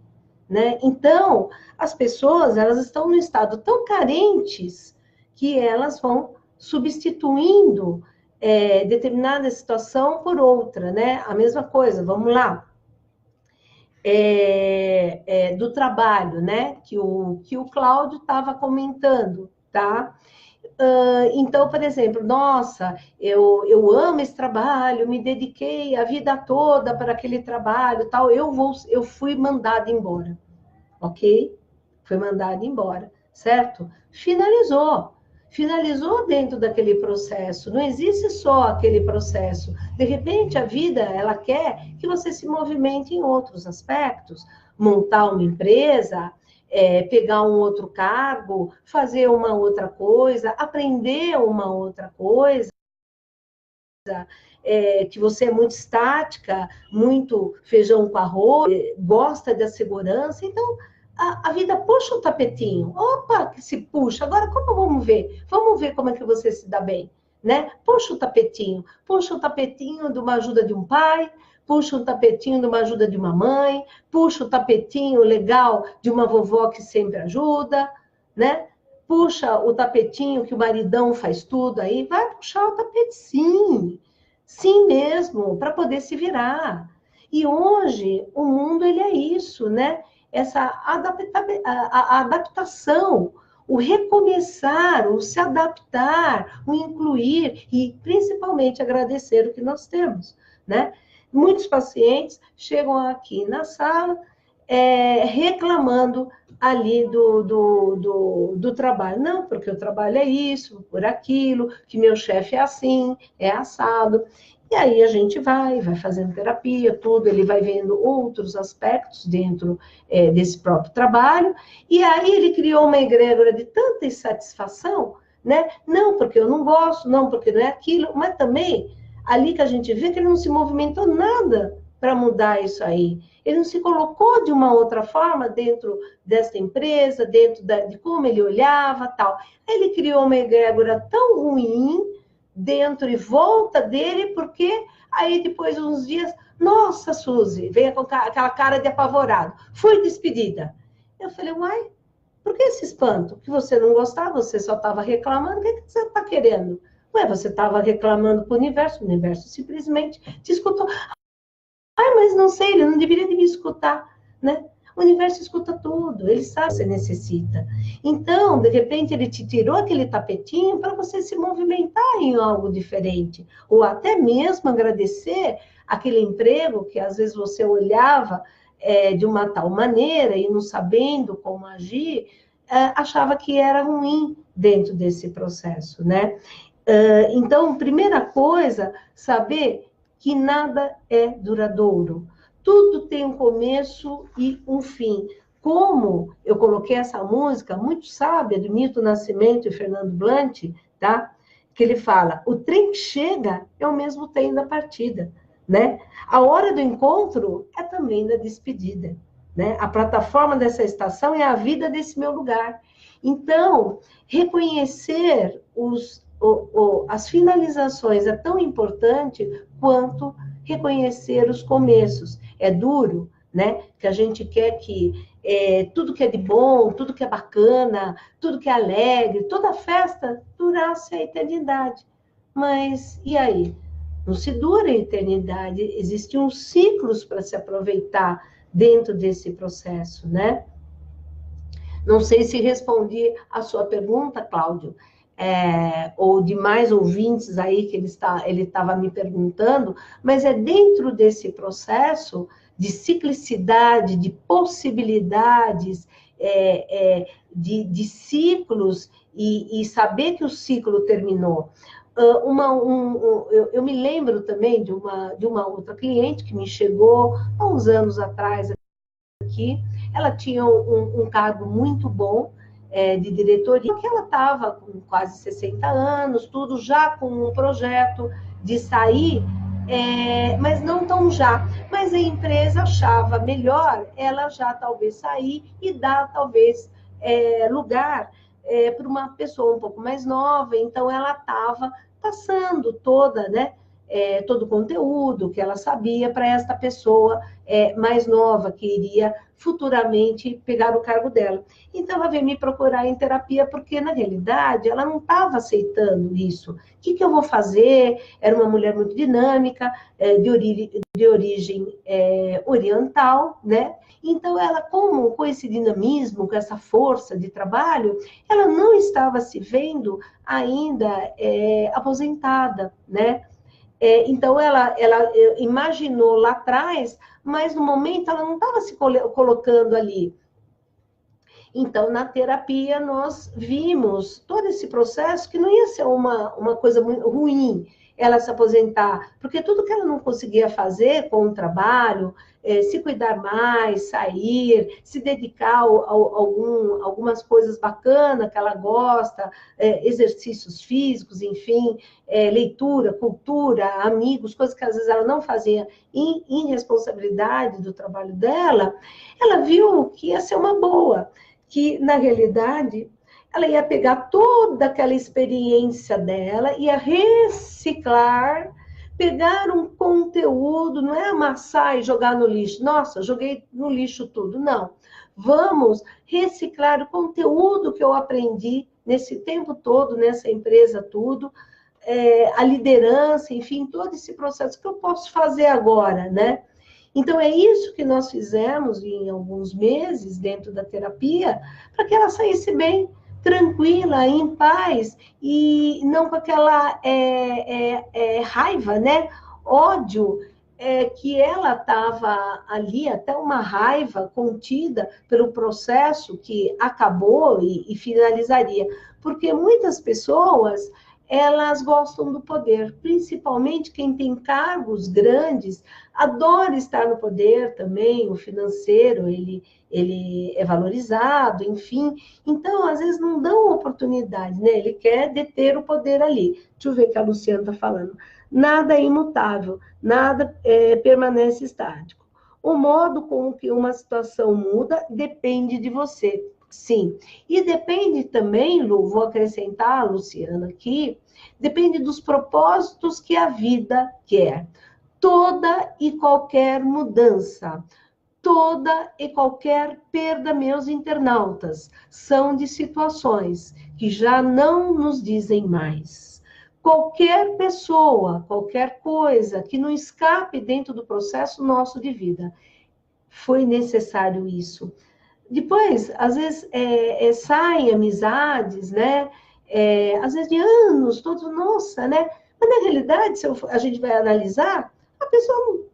né? Então, as pessoas, elas estão num estado tão carentes que elas vão substituindo determinada situação por outra, né? A mesma coisa, vamos lá. Do trabalho, né? Que o Cláudio estava comentando, tá? Então, por exemplo, nossa, eu amo esse trabalho, me dediquei a vida toda para aquele trabalho, tal. Eu fui mandada embora, ok? Fui mandada embora, certo? Finalizou dentro daquele processo. Não existe só aquele processo. De repente, a vida, ela quer que você se movimente em outros aspectos. Montar uma empresa, pegar um outro cargo, fazer uma outra coisa, aprender uma outra coisa. Que você é muito estática, muito feijão com arroz, gosta da segurança. Então, a vida puxa o tapetinho. Opa, que se puxa. Agora, como vamos ver? Vamos ver como é que você se dá bem, né? Puxa o tapetinho. Puxa o tapetinho de uma ajuda de um pai, puxa o tapetinho de uma ajuda de uma mãe, puxa o tapetinho legal de uma vovó que sempre ajuda, né? Puxa o tapetinho que o maridão faz tudo aí. Vai puxar o tapete, sim. Sim mesmo, para poder se virar. E hoje, o mundo, ele é isso, né? Essa adaptação, o recomeçar, o se adaptar, o incluir e, principalmente, agradecer o que nós temos, né? Muitos pacientes chegam aqui na sala reclamando ali do trabalho. Não, porque o trabalho é isso, por aquilo, que meu chefe é assim, é assado. E aí a gente vai fazendo terapia, tudo, ele vai vendo outros aspectos dentro desse próprio trabalho, e aí ele criou uma egrégora de tanta insatisfação, né? Não, porque eu não gosto, não, porque não é aquilo, mas também ali que a gente vê que ele não se movimentou nada para mudar isso aí. Ele não se colocou de uma outra forma dentro dessa empresa, dentro de como ele olhava, tal. Aí ele criou uma egrégora tão ruim dentro e volta dele, porque aí depois de uns dias, nossa, Suzy, veio com aquela cara de apavorado, fui despedida. Eu falei, uai, por que esse espanto? Que você não gostava, você só estava reclamando, o que você está querendo? Ué, você estava reclamando para o universo simplesmente te escutou. Mas não sei, ele não deveria de me escutar, né? O universo escuta tudo, ele sabe que você necessita. Então, de repente, ele te tirou aquele tapetinho para você se movimentar em algo diferente. Ou até mesmo agradecer aquele emprego que às vezes você olhava de uma tal maneira e não sabendo como agir, achava que era ruim dentro desse processo, né? Então, primeira coisa, saber que nada é duradouro. Tudo tem um começo e um fim. Como eu coloquei essa música, muito sábia, do Milton Nascimento e Fernando Blanc, tá? Que ele fala, o trem que chega é o mesmo trem da partida, né? A hora do encontro é também da despedida, né? A plataforma dessa estação é a vida desse meu lugar. Então, reconhecer as finalizações é tão importante quanto reconhecer os começos. É duro, né? Que a gente quer que tudo que é de bom, tudo que é bacana, tudo que é alegre, toda festa durasse a eternidade. Mas e aí? Não se dura a eternidade. Existem uns ciclos para se aproveitar dentro desse processo, né? Não sei se respondi a sua pergunta, Cláudio, ou de mais ouvintes aí que ele estava me perguntando, mas é dentro desse processo de ciclicidade, de possibilidades de ciclos e saber que o ciclo terminou. Eu me lembro também de uma outra cliente que me chegou há uns anos atrás aqui. Ela tinha um cargo muito bom de diretoria, que ela estava com quase 60 anos, tudo já com um projeto de sair, mas não tão já. Mas a empresa achava melhor ela já talvez sair e dar talvez lugar para uma pessoa um pouco mais nova. Então ela estava passando todo o conteúdo que ela sabia para esta pessoa mais nova, que iria futuramente pegar o cargo dela. Então, ela veio me procurar em terapia, porque, na realidade, ela não estava aceitando isso. O que eu vou fazer? Era uma mulher muito dinâmica, de origem oriental, né? Então, ela, com esse dinamismo, com essa força de trabalho, ela não estava se vendo ainda aposentada, né? Então, ela imaginou lá atrás, mas no momento ela não estava se colocando ali. Então, na terapia, nós vimos todo esse processo, que não ia ser uma coisa muito ruim ela se aposentar, porque tudo que ela não conseguia fazer com o trabalho, se cuidar mais, sair, se dedicar a algumas coisas bacanas que ela gosta, exercícios físicos, enfim, leitura, cultura, amigos, coisas que às vezes ela não fazia em responsabilidade do trabalho dela, ela viu que ia ser uma boa, que na realidade ela ia pegar toda aquela experiência dela, ia reciclar, pegar um conteúdo, não é amassar e jogar no lixo. Nossa, joguei no lixo tudo. Não. Vamos reciclar o conteúdo que eu aprendi nesse tempo todo, nessa empresa, tudo, a liderança, enfim, todo esse processo que eu posso fazer agora, né? Então, é isso que nós fizemos em alguns meses dentro da terapia, para que ela saísse bem, tranquila, em paz, e não com aquela raiva, né? Ódio, que ela estava ali, até uma raiva contida pelo processo que acabou e finalizaria. Porque muitas pessoas, elas gostam do poder, principalmente quem tem cargos grandes, adora estar no poder também, o financeiro, ele é valorizado, enfim. Então, às vezes, não dão oportunidade, né? Ele quer deter o poder ali. Deixa eu ver o que a Luciana está falando. Nada é imutável, nada permanece estático. O modo com que uma situação muda depende de você. Sim. E depende também, Lu, vou acrescentar, Luciana, aqui, depende dos propósitos que a vida quer. Toda e qualquer mudança, toda e qualquer perda, meus internautas, são de situações que já não nos dizem mais. Qualquer pessoa, qualquer coisa que não escape dentro do processo nosso de vida, foi necessário isso. Depois, às vezes, saem amizades, né? Às vezes de anos, todos, nossa, né? Mas, na realidade, se a gente vai analisar, a pessoa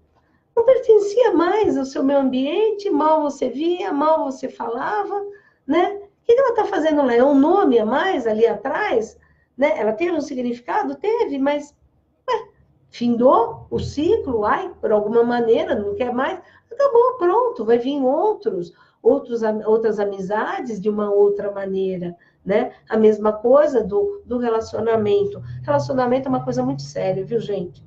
não pertencia mais ao seu meio ambiente, mal você via, mal você falava, né? O que ela está fazendo lá? É um nome a mais ali atrás? Né? Ela teve um significado? Teve, mas findou o ciclo, por alguma maneira, não quer mais, acabou, pronto, vai vir outras amizades de uma outra maneira, né? A mesma coisa do relacionamento. Relacionamento é uma coisa muito séria, viu, gente?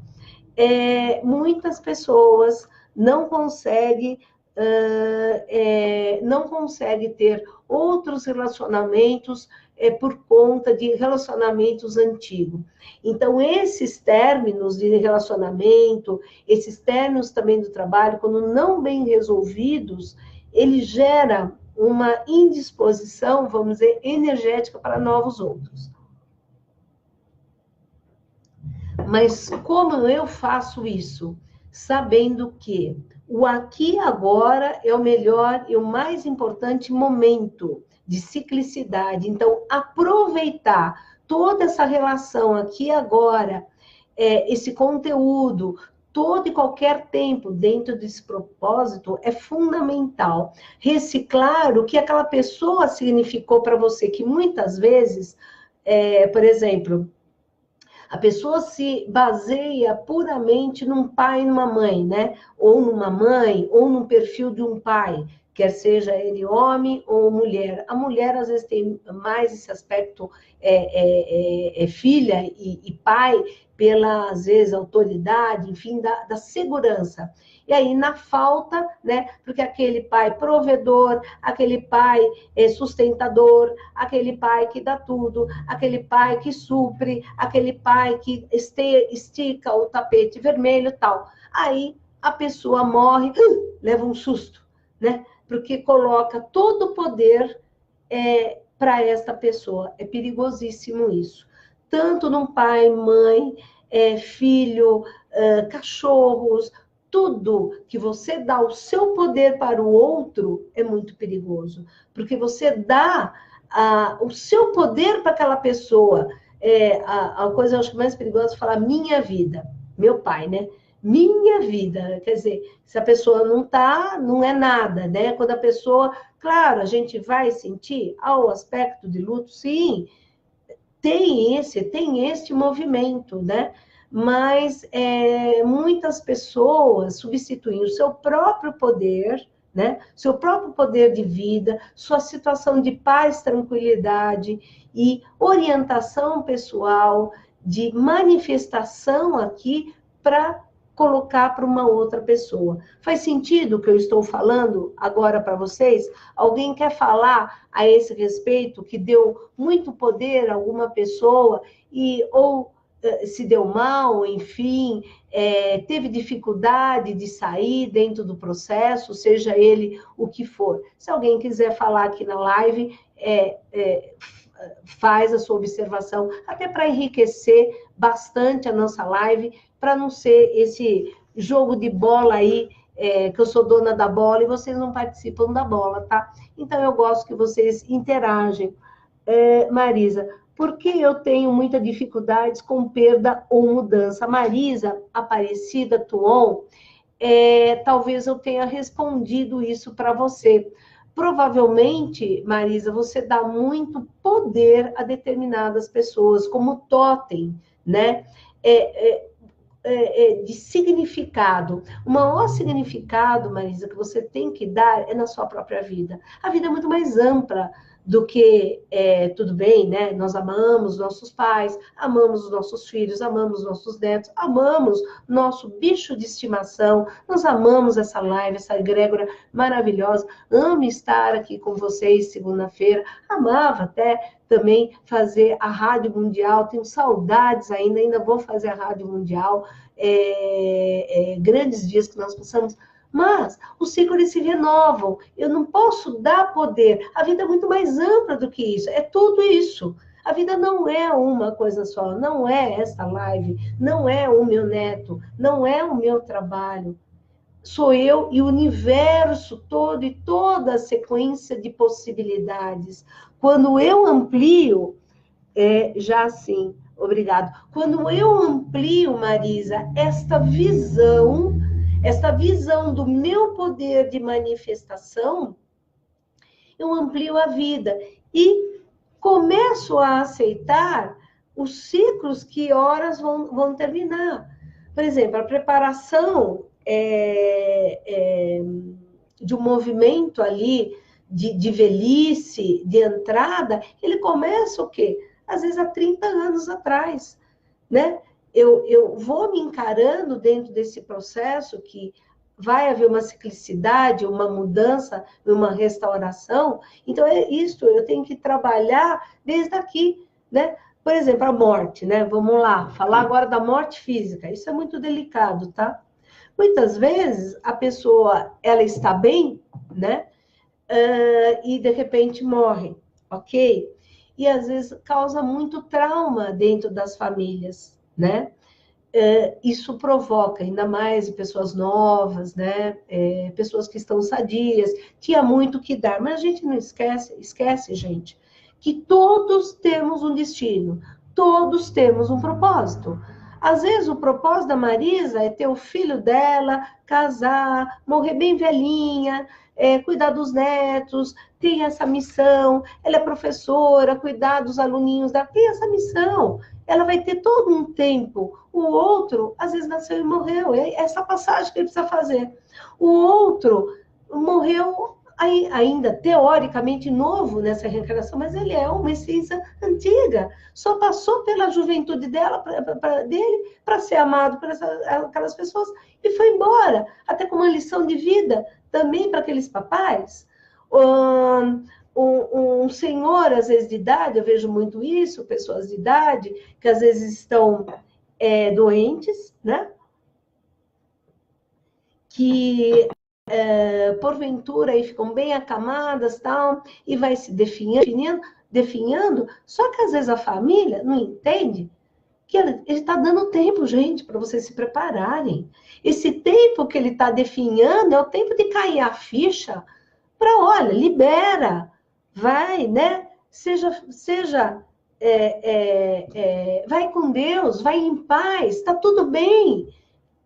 Muitas pessoas não conseguem ter outros relacionamentos por conta de relacionamentos antigos. Então, esses términos de relacionamento, esses términos também do trabalho, quando não bem resolvidos, ele gera uma indisposição, vamos dizer, energética para novos outros. Mas como eu faço isso? Sabendo que o aqui e agora é o melhor e o mais importante momento de ciclicidade. Então, aproveitar toda essa relação aqui e agora, esse conteúdo, todo e qualquer tempo dentro desse propósito é fundamental. Reciclar o que aquela pessoa significou para você, que muitas vezes, por exemplo, a pessoa se baseia puramente num pai e numa mãe, né? Ou numa mãe, ou num perfil de um pai, quer seja ele homem ou mulher. A mulher, às vezes, tem mais esse aspecto filha e pai, pela, às vezes, autoridade, enfim, da segurança. E aí, na falta, né? Porque aquele pai provedor, aquele pai sustentador, aquele pai que dá tudo, aquele pai que supre, aquele pai que estica o tapete vermelho e tal. Aí a pessoa morre, leva um susto, né? Porque coloca todo o poder para esta pessoa. É perigosíssimo isso. Tanto num pai, mãe, filho, cachorros, tudo que você dá o seu poder para o outro é muito perigoso, porque você dá o seu poder para aquela pessoa. A coisa, eu acho, mais perigosa é falar minha vida, meu pai, né? Minha vida, quer dizer, se a pessoa não tá, não é nada, né? Quando a pessoa, claro, a gente vai sentir o aspecto de luto, sim, tem este movimento, né? Mas muitas pessoas substituem o seu próprio poder, né? Seu próprio poder de vida, sua situação de paz, tranquilidade e orientação pessoal, de manifestação aqui para colocar para uma outra pessoa. Faz sentido o que eu estou falando agora para vocês? Alguém quer falar a esse respeito que deu muito poder a alguma pessoa ou se deu mal, enfim, teve dificuldade de sair dentro do processo, seja ele o que for. Se alguém quiser falar aqui na live, faz a sua observação, até para enriquecer bastante a nossa live, para não ser esse jogo de bola aí, que eu sou dona da bola e vocês não participam da bola, tá? Então, eu gosto que vocês interagem. Marisa, por que eu tenho muita dificuldade com perda ou mudança? Marisa Aparecida Tuon, talvez eu tenha respondido isso para você. Provavelmente, Marisa, você dá muito poder a determinadas pessoas, como totem, né? De significado. O maior significado, Marisa, que você tem que dar é na sua própria vida. A vida é muito mais ampla do que, tudo bem, né? Nós amamos nossos pais, amamos os nossos filhos, amamos os nossos netos, amamos nosso bicho de estimação, nós amamos essa live, essa egrégora maravilhosa, amo estar aqui com vocês segunda-feira, amava até também fazer a Rádio Mundial, tenho saudades ainda vou fazer a Rádio Mundial, grandes dias que nós passamos, mas os ciclos se renovam, eu não posso dar poder, a vida é muito mais ampla do que isso, é tudo isso. A vida não é uma coisa só, não é essa live, não é o meu neto, não é o meu trabalho. Sou eu e o universo todo e toda a sequência de possibilidades. Quando eu amplio, já assim, obrigado. Quando eu amplio, Marisa, esta visão do meu poder de manifestação, eu amplio a vida e começo a aceitar os ciclos que horas vão terminar. Por exemplo, a preparação de um movimento ali de velhice, de entrada, ele começa o quê? Às vezes há 30 anos atrás, né? Eu vou me encarando dentro desse processo que vai haver uma ciclicidade, uma mudança, uma restauração. Então, é isso, eu tenho que trabalhar desde aqui, né? Por exemplo, a morte, né? Vamos lá, falar agora da morte física. Isso é muito delicado, tá? Muitas vezes, a pessoa, ela está bem, né? E, de repente, morre, ok? E, às vezes, causa muito trauma dentro das famílias, né? Isso provoca, ainda mais pessoas novas, né? Pessoas que estão sadias, tinha muito que dar, mas a gente não esquece, gente, que todos temos um destino, todos temos um propósito. Às vezes o propósito da Marisa é ter o filho dela, casar, morrer bem velhinha, cuidar dos netos, tem essa missão. Ela é professora, cuidar dos aluninhos dela, tem essa missão. Ela vai ter todo um tempo. O outro, às vezes, nasceu e morreu. É essa passagem que ele precisa fazer. O outro morreu ainda teoricamente novo nessa reencarnação, mas ele é uma essência antiga. Só passou pela juventude dele para ser amado por aquelas pessoas e foi embora. Até com uma lição de vida também para aqueles papais. Um senhor, às vezes, de idade, eu vejo muito isso, pessoas de idade, que às vezes estão doentes, né? Que, porventura, aí ficam bem acamadas, tal, e vai se definhando, só que às vezes a família não entende que ele está dando tempo, gente, para vocês se prepararem. Esse tempo que ele está definhando é o tempo de cair a ficha para, olha, libera, vai, né? Vai com Deus, vai em paz, está tudo bem.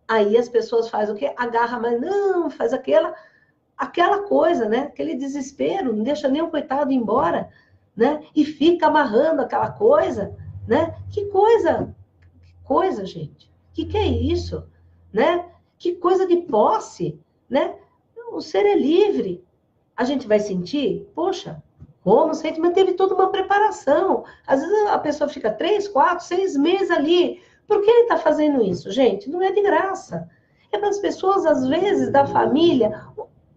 Aí as pessoas fazem o quê? Agarra, mas não, faz aquela coisa, né? Aquele desespero, não deixa nem o coitado ir embora, né? E fica amarrando aquela coisa, né? Que coisa, gente. Que é isso, né? Que coisa de posse, né? O ser é livre. A gente vai sentir, poxa, como sente, mas teve toda uma preparação. Às vezes a pessoa fica 3, 4, 6 meses ali. Por que ele está fazendo isso, gente? Não é de graça. É para as pessoas, às vezes, da família,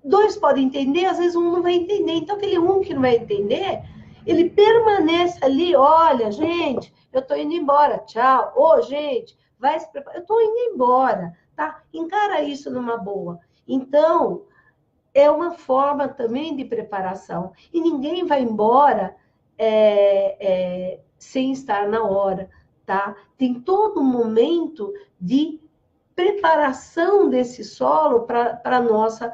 2 podem entender, às vezes um não vai entender. Então, aquele um que não vai entender, ele permanece ali, olha, gente, eu estou indo embora, tchau. Ô, gente, vai se preparar, eu estou indo embora, tá? Encara isso numa boa. Então, é uma forma também de preparação. E ninguém vai embora sem estar na hora, tá? Tem todo um momento de preparação desse solo para a nossa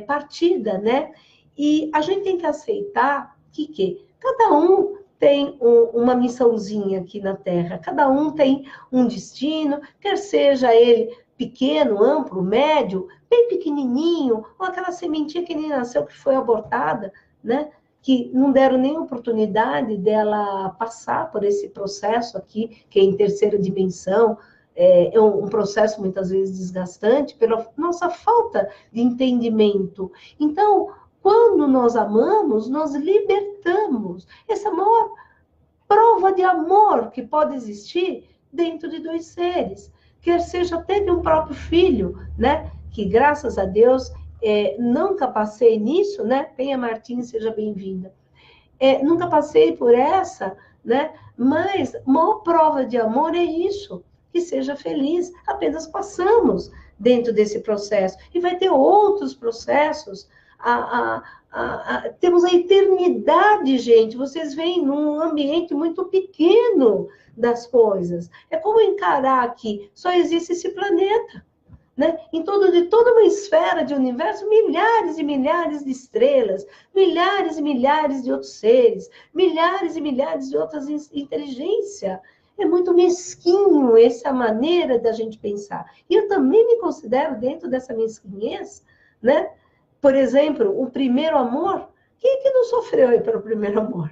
partida, né? E a gente tem que aceitar que cada um tem uma missãozinha aqui na Terra, cada um tem um destino, quer seja ele pequeno, amplo, médio, bem pequenininho, ou aquela sementinha que nem nasceu, que foi abortada, né? Que não deram nem oportunidade dela passar por esse processo aqui, que é em terceira dimensão, é um processo muitas vezes desgastante pela nossa falta de entendimento. Então, quando nós amamos, nós libertamos. Essa é a maior prova de amor que pode existir dentro de 2 seres, quer seja até de um próprio filho, né? Que graças a Deus nunca passei nisso, né? Penha Martins, seja bem-vinda. Nunca passei por essa, né? Mas a maior prova de amor é isso, que seja feliz. Apenas passamos dentro desse processo. E vai ter outros processos. Temos a eternidade, gente. Vocês veem num ambiente muito pequeno das coisas. É como encarar que só existe esse planeta, né? Em torno de toda uma esfera de universo, milhares e milhares de estrelas, milhares e milhares de outros seres, milhares e milhares de outras inteligências. É muito mesquinho essa maneira da gente pensar. E eu também me considero dentro dessa mesquinhez, né? Por exemplo, o primeiro amor. Quem é que não sofreu aí pelo primeiro amor,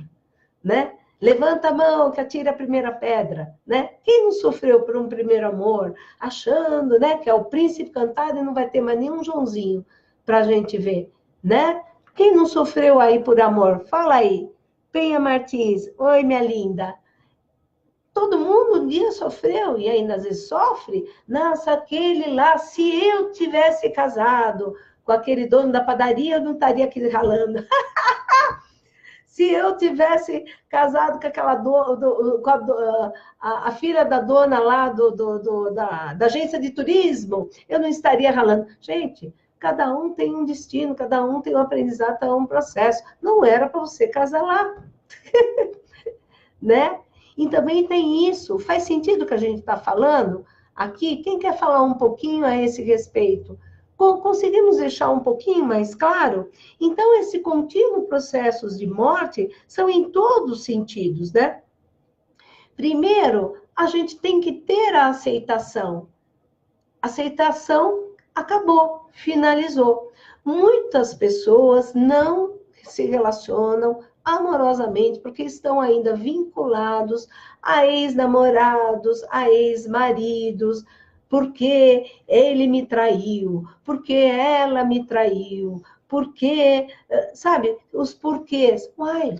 né? Levanta a mão que atira a primeira pedra, né? Quem não sofreu por um primeiro amor, achando, né, que é o príncipe cantado e não vai ter mais nenhum Joãozinho para a gente ver, né? Quem não sofreu aí por amor? Fala aí. Penha Martins, oi, minha linda. Todo mundo um dia sofreu e ainda às vezes sofre. Nossa, aquele lá, se eu tivesse casado com aquele dono da padaria, eu não estaria aqui ralando. Se eu tivesse casado com aquela a filha da dona lá da agência de turismo, eu não estaria ralando. Gente, cada um tem um destino, cada um tem um aprendizado, cada um processo. Não era para você casar lá. Né? E também tem isso. Faz sentido o que a gente está falando aqui? Quem quer falar um pouquinho a esse respeito? Conseguimos deixar um pouquinho mais claro? Então, esse contínuo processos de morte são em todos os sentidos, né? Primeiro, a gente tem que ter a aceitação. Aceitação acabou, finalizou. Muitas pessoas não se relacionam amorosamente porque estão ainda vinculados a ex-namorados, a ex-maridos, porque ele me traiu, porque ela me traiu, porque, sabe, os porquês. Uai,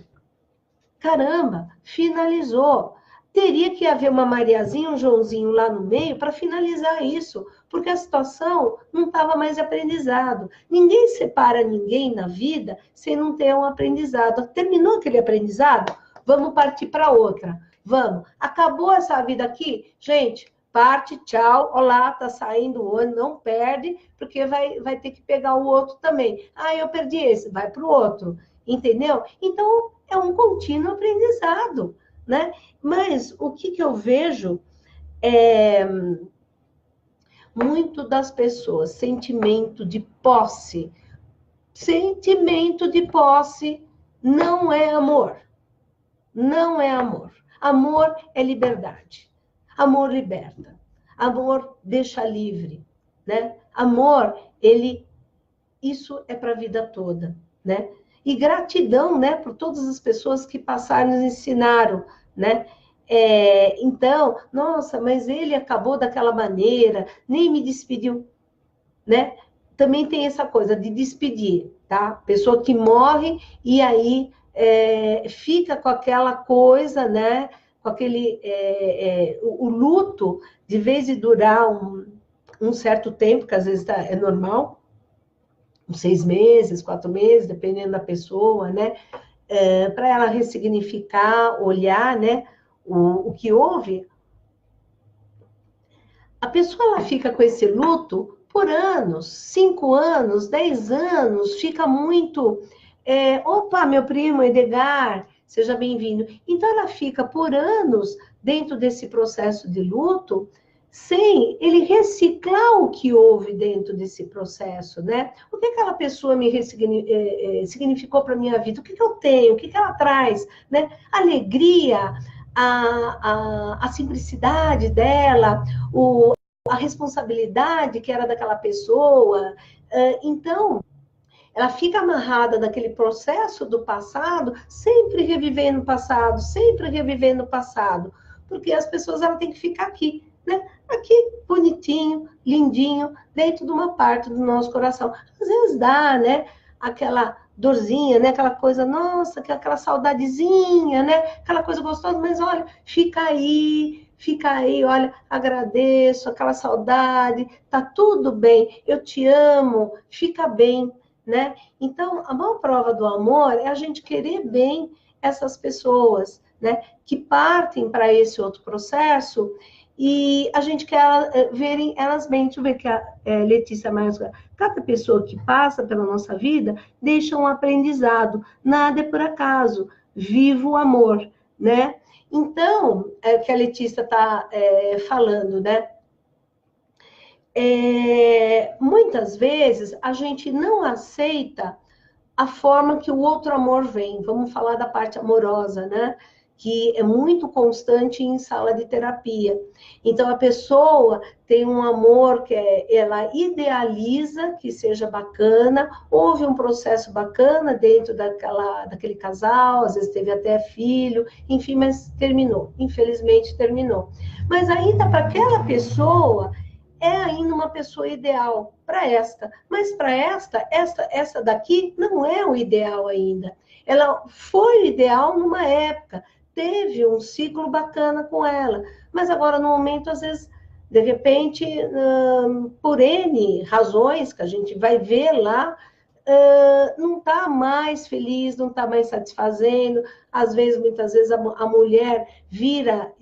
caramba, finalizou. Teria que haver uma Mariazinha, um Joãozinho lá no meio para finalizar isso, porque a situação não estava mais aprendizado. Ninguém separa ninguém na vida sem não ter um aprendizado. Terminou aquele aprendizado? Vamos partir para outra. Vamos. Acabou essa vida aqui? Gente, parte, tchau, olá, tá saindo o ano, não perde, porque vai ter que pegar o outro também. Ah, eu perdi esse, vai para o outro. Entendeu? Então, é um contínuo aprendizado, né? Mas o que eu vejo é muito das pessoas, sentimento de posse. Sentimento de posse não é amor. Não é amor. Amor é liberdade. Amor liberta. Amor deixa livre, né? Amor, isso é para a vida toda, né? E gratidão, né, por todas as pessoas que passaram e nos ensinaram, né? Então, nossa, mas ele acabou daquela maneira, nem me despediu, né? Também tem essa coisa de despedir, tá? Pessoa que morre e aí fica com aquela coisa, né? Com aquele... o luto, de vez de durar um certo tempo, que às vezes é normal, uns 6 meses, 4 meses, dependendo da pessoa, né? Para ela ressignificar, olhar, né? O que houve, a pessoa ela fica com esse luto por anos, 5 anos, 10 anos, fica muito. Opa, meu primo Edgar, seja bem-vindo. Então ela fica por anos dentro desse processo de luto, sem ele reciclar o que houve dentro desse processo, né? O que aquela pessoa me significou para a minha vida? O que eu tenho? O que ela traz? Né? Alegria, a simplicidade dela, a responsabilidade que era daquela pessoa. Então, ela fica amarrada naquele processo do passado, sempre revivendo o passado, sempre revivendo o passado, porque as pessoas ela têm que ficar aqui, né? Aqui, bonitinho, lindinho, dentro de uma parte do nosso coração. Às vezes dá, né? Aquela dorzinha, né? Aquela coisa, nossa, aquela saudadezinha, né? Aquela coisa gostosa, mas olha, fica aí, olha, agradeço, aquela saudade, tá tudo bem, eu te amo, fica bem, né? Então, a maior prova do amor é a gente querer bem essas pessoas, né? Que partem para esse outro processo e a gente quer verem elas bem. Deixa eu ver que a Letícia mais. Cada pessoa que passa pela nossa vida deixa um aprendizado. Nada é por acaso. Viva o amor, né? Então, é o que a Letícia está falando, né? Muitas vezes a gente não aceita a forma que o outro amor vem. Vamos falar da parte amorosa, né? Que é muito constante em sala de terapia. Então, a pessoa tem um amor que ela idealiza que seja bacana, houve um processo bacana dentro daquele casal, às vezes teve até filho, enfim, mas terminou. Infelizmente, terminou. Mas ainda para aquela pessoa, é ainda uma pessoa ideal para esta. Mas para essa daqui não é o ideal ainda. Ela foi ideal numa época, teve um ciclo bacana com ela, mas agora no momento, às vezes, de repente, por N razões que a gente vai ver lá, não está mais feliz, não está mais satisfazendo. Às vezes, muitas vezes, a mulher vira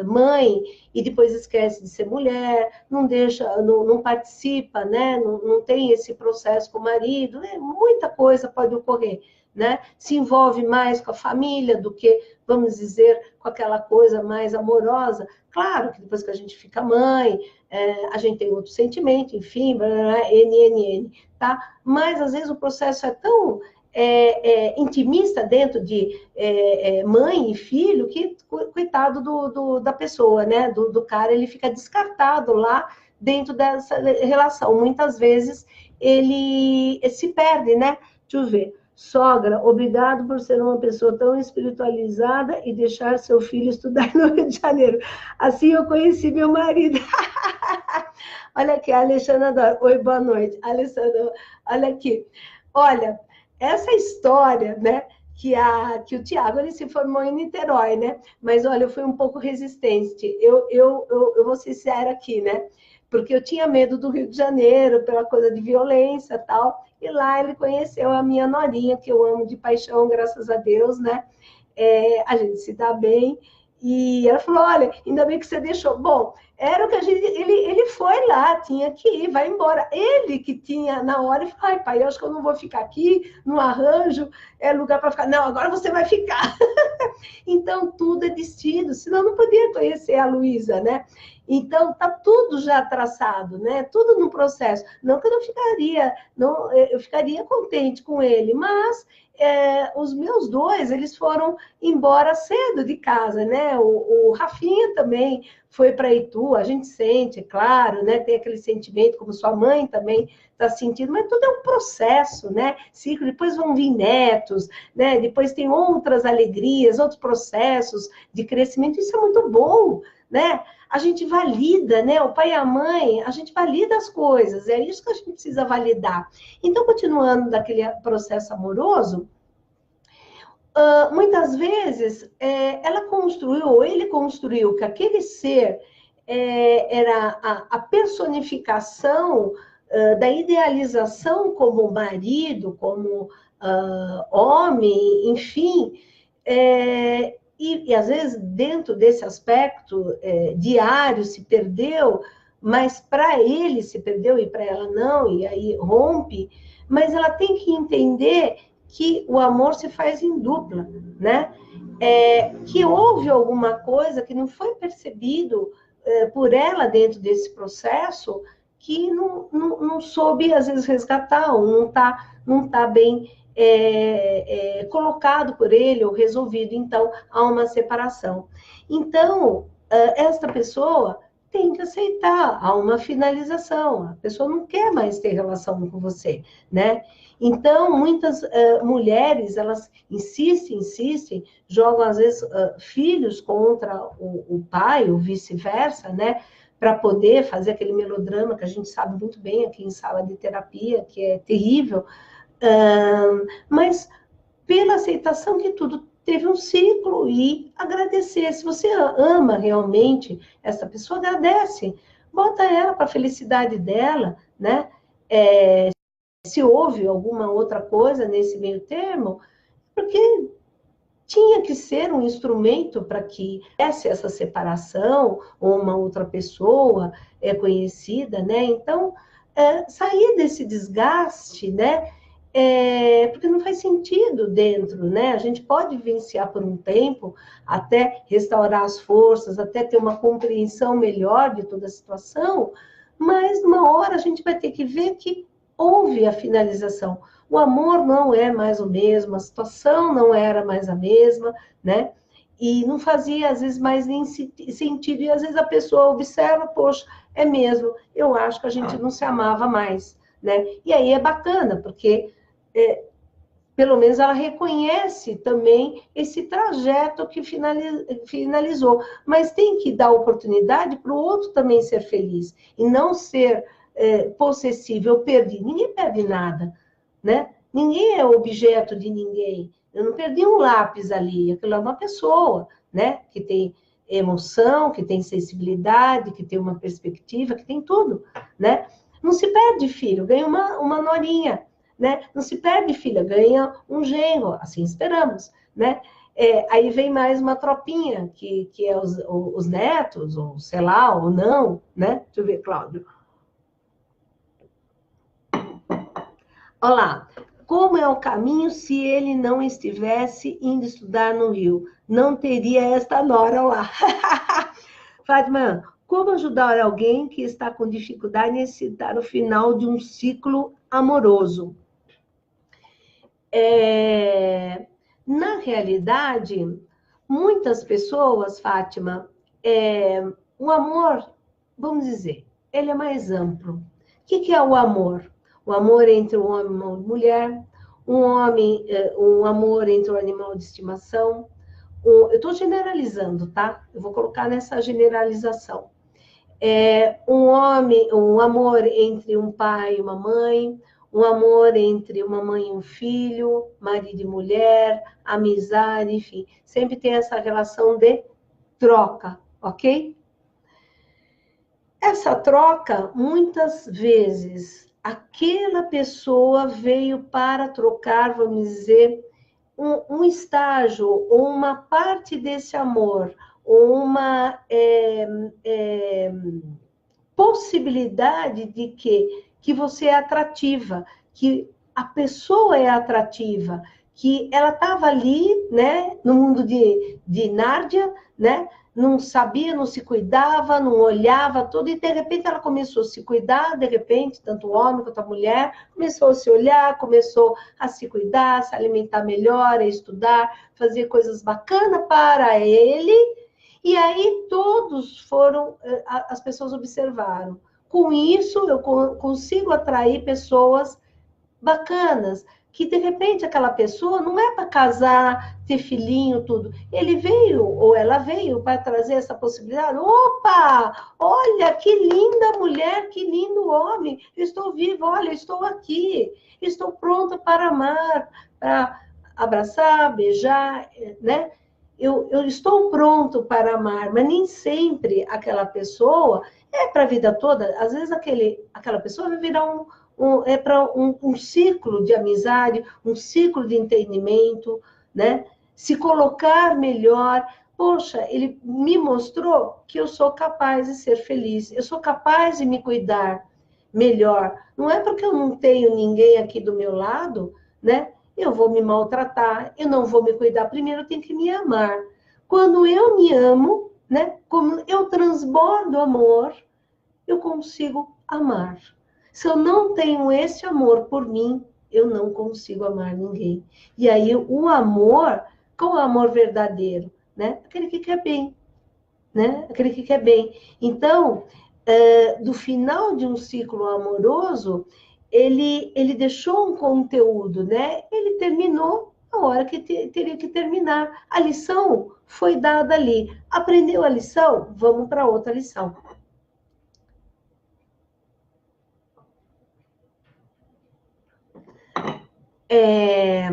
mãe e depois esquece de ser mulher, não deixa, não participa, né? Não tem esse processo com o marido, muita coisa pode ocorrer, né? Se envolve mais com a família do que, vamos dizer, com aquela coisa mais amorosa. Claro que depois que a gente fica mãe, a gente tem outro sentimento, enfim, NNN, tá? Mas às vezes o processo é tão intimista dentro de mãe e filho, que, coitado da pessoa, né? Do cara, ele fica descartado lá dentro dessa relação. Muitas vezes ele se perde, né? Deixa eu ver. Sogra, obrigado por ser uma pessoa tão espiritualizada e deixar seu filho estudar no Rio de Janeiro. Assim eu conheci meu marido. Olha aqui, a Alexandra adora. Oi, boa noite. Alessandra, olha aqui. Olha, essa história, né, que o Tiago, ele se formou em Niterói, né? Mas, olha, eu fui um pouco resistente. Eu vou ser sincera aqui, né? Porque eu tinha medo do Rio de Janeiro, pela coisa de violência e tal. E lá ele conheceu a minha norinha, que eu amo de paixão, graças a Deus, né? A gente se dá bem. E ela falou, olha, ainda bem que você deixou. Bom, era o que a gente... Ele foi lá, tinha que ir, vai embora. Ele que tinha, na hora, ele falou, ai, pai, eu acho que eu não vou ficar aqui, no arranjo, é lugar para ficar. Não, agora você vai ficar. Então, tudo é destino, senão eu não podia conhecer a Luísa, né? Então, tá tudo já traçado, né? Tudo no processo. Não que eu não ficaria, não, eu ficaria contente com ele, mas os meus dois, eles foram embora cedo de casa, né? O Rafinha também foi para Itu, a gente sente, é claro, né? Tem aquele sentimento, como sua mãe também está sentindo, mas tudo é um processo, né? Ciclo, depois vão vir netos, né? Depois tem outras alegrias, outros processos de crescimento, isso é muito bom, né? A gente valida, né? O pai e a mãe, a gente valida as coisas, é isso que a gente precisa validar. Então, continuando daquele processo amoroso, muitas vezes ela construiu, ou ele construiu, que aquele ser era a personificação da idealização como marido, como homem, enfim, e às vezes dentro desse aspecto diário se perdeu, mas para ele se perdeu e para ela não, e aí rompe, mas ela tem que entender que o amor se faz em dupla, né? Que houve alguma coisa que não foi percebido por ela dentro desse processo, que não soube, às vezes, resgatar, ou não tá bem colocado por ele, ou resolvido. Então, há uma separação. Então, esta pessoa tem que aceitar, há uma finalização, a pessoa não quer mais ter relação com você, né? Então, muitas mulheres, elas insistem, jogam, às vezes, filhos contra o pai, ou vice-versa, né? Para poder fazer aquele melodrama que a gente sabe muito bem aqui em sala de terapia, que é terrível, mas pela aceitação que tudo teve um ciclo e agradecer. Se você ama realmente essa pessoa, agradece. Bota ela para a felicidade dela, né? Se houve alguma outra coisa nesse meio termo, porque tinha que ser um instrumento para que essa separação, ou uma outra pessoa conhecida, né? Então, sair desse desgaste, né? Porque não faz sentido dentro, né? A gente pode vivenciar por um tempo, até restaurar as forças, até ter uma compreensão melhor de toda a situação, mas numa hora a gente vai ter que ver que houve a finalização. O amor não é mais o mesmo, a situação não era mais a mesma, né? E não fazia, às vezes, mais nem sentido. E, às vezes, a pessoa observa, poxa, é mesmo, eu acho que a gente não se amava mais, né? E aí é bacana, porque, pelo menos, ela reconhece também esse trajeto que finalizou. Mas tem que dar oportunidade para o outro também ser feliz, e não ser possessivo. Eu perdi. Ninguém perde nada, né? Ninguém é objeto de ninguém. Eu não perdi um lápis ali, aquilo é uma pessoa, né? Que tem emoção, que tem sensibilidade, que tem uma perspectiva, que tem tudo, né? Não se perde filho, ganha uma norinha, né? Não se perde filha, ganha um genro, assim esperamos, né? Aí vem mais uma tropinha, que é os netos, ou sei lá, ou não, né? Deixa eu ver, Cláudio. Olá, como é o caminho se ele não estivesse indo estudar no Rio? Não teria esta nora lá. Fátima, como ajudar alguém que está com dificuldade em aceitar o final de um ciclo amoroso? Na realidade, muitas pessoas, Fátima, o amor, vamos dizer, ele é mais amplo. O que é o amor? O amor entre um homem e uma mulher, um amor entre um animal de estimação. Eu estou generalizando, tá? Eu vou colocar nessa generalização. Um amor entre um pai e uma mãe, um amor entre uma mãe e um filho, marido e mulher, amizade, enfim. Sempre tem essa relação de troca, ok? Essa troca, muitas vezes, aquela pessoa veio para trocar, vamos dizer, um estágio, ou uma parte desse amor, ou uma possibilidade de que você é atrativa, que a pessoa é atrativa, que ela estava ali, né, no mundo de Nárnia, né, não sabia, não se cuidava, não olhava tudo, e de repente ela começou a se cuidar, de repente, tanto o homem quanto a mulher, começou a se olhar, começou a se cuidar, se alimentar melhor, a estudar, fazer coisas bacanas para ele, e aí todos foram, as pessoas observaram. Com isso, eu consigo atrair pessoas bacanas, que de repente aquela pessoa não é para casar, ter filhinho, tudo. Ele veio, ou ela veio, para trazer essa possibilidade. Opa! Olha, que linda mulher, que lindo homem. Eu estou viva, olha, estou aqui. Estou pronta para amar, para abraçar, beijar, né? Eu estou pronto para amar, mas nem sempre aquela pessoa é para a vida toda. Às vezes aquela pessoa vai virar para um ciclo de amizade, um ciclo de entendimento, né? Se colocar melhor. Poxa, ele me mostrou que eu sou capaz de ser feliz, eu sou capaz de me cuidar melhor. Não é porque eu não tenho ninguém aqui do meu lado, né? Eu vou me maltratar, eu não vou me cuidar. Primeiro eu tenho que me amar. Quando eu me amo, né? Como eu transbordo amor, eu consigo amar. Se eu não tenho esse amor por mim, eu não consigo amar ninguém. E aí o amor, qual é o amor verdadeiro? Né? Aquele que quer bem. Né? Aquele que quer bem. Então, do final de um ciclo amoroso, ele deixou um conteúdo, né? Ele terminou a hora que teria que terminar. A lição foi dada ali. Aprendeu a lição? Vamos para outra lição. E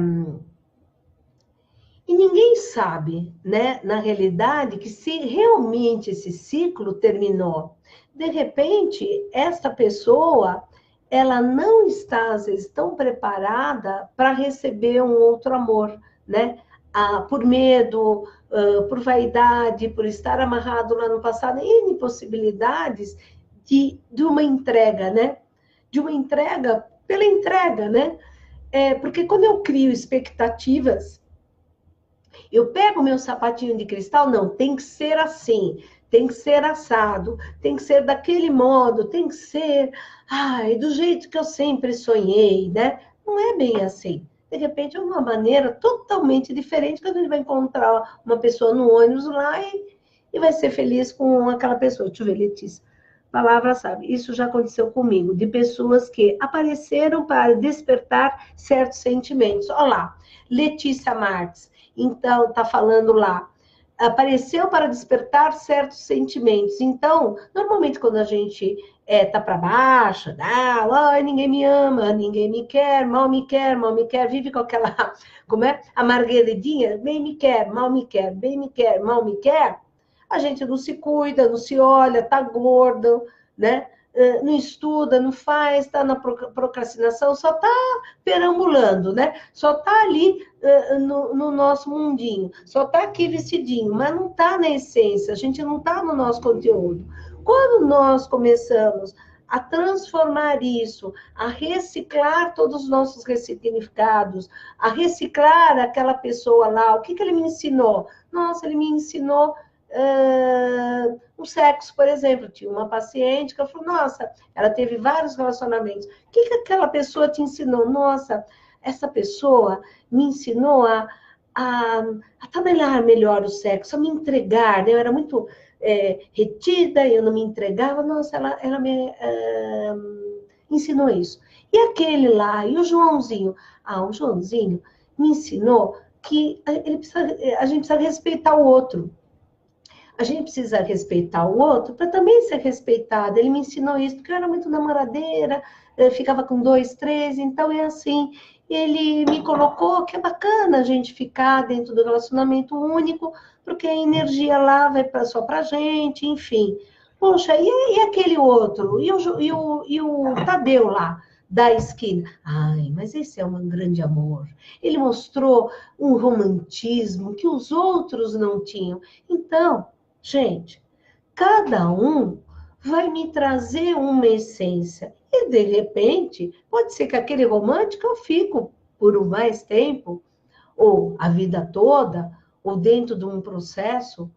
ninguém sabe, né, na realidade, que se realmente esse ciclo terminou. De repente, esta pessoa, ela não está, às vezes, tão preparada para receber um outro amor, né? Por medo, por vaidade, por estar amarrado lá no passado, N possibilidades de uma entrega, né? De uma entrega pela entrega, né? Porque quando eu crio expectativas, eu pego meu sapatinho de cristal, não, tem que ser assim, tem que ser assado, tem que ser daquele modo, tem que ser, do jeito que eu sempre sonhei, né? Não é bem assim. De repente, é uma maneira totalmente diferente, que a gente vai encontrar uma pessoa no ônibus lá e vai ser feliz com aquela pessoa. Deixa eu ver, Letícia. Palavra sabe, isso já aconteceu comigo, de pessoas que apareceram para despertar certos sentimentos. Olha lá, Letícia Marques. Então, está falando lá, apareceu para despertar certos sentimentos. Então, normalmente quando a gente tá para baixo, ninguém me ama, ninguém me quer, mal me quer, mal me quer, vive com aquela, como é? A Margueridinha, bem me quer, mal me quer, bem me quer, mal me quer. A gente não se cuida, não se olha, tá gordo, né? Não estuda, não faz, está na procrastinação, só está perambulando, né? Só está ali no nosso mundinho, só está aqui vestidinho, mas não está na essência, a gente não está no nosso conteúdo. Quando nós começamos a transformar isso, a reciclar todos os nossos ressignificados, a reciclar aquela pessoa lá, o que ele me ensinou? Nossa, ele me ensinou o sexo, por exemplo. Tinha uma paciente que eu falei, nossa, ela teve vários relacionamentos. O que aquela pessoa te ensinou? Nossa, essa pessoa me ensinou a trabalhar melhor o sexo, a me entregar, né? Eu era muito retida, eu não me entregava. Nossa, ela me ensinou isso. E aquele lá, e o Joãozinho? Ah, o Joãozinho me ensinou que a gente precisa respeitar o outro. A gente precisa respeitar o outro para também ser respeitado. Ele me ensinou isso, porque eu era muito namoradeira, eu ficava com 2, 3, então é assim. Ele me colocou que é bacana a gente ficar dentro do relacionamento único, porque a energia lá vai só para a gente, enfim. Poxa, e aquele outro? E o Tadeu lá, da esquina? Ai, mas esse é um grande amor. Ele mostrou um romantismo que os outros não tinham. Então, gente, cada um vai me trazer uma essência. E, de repente, pode ser que aquele romântico eu fico por mais tempo, ou a vida toda, ou dentro de um processo,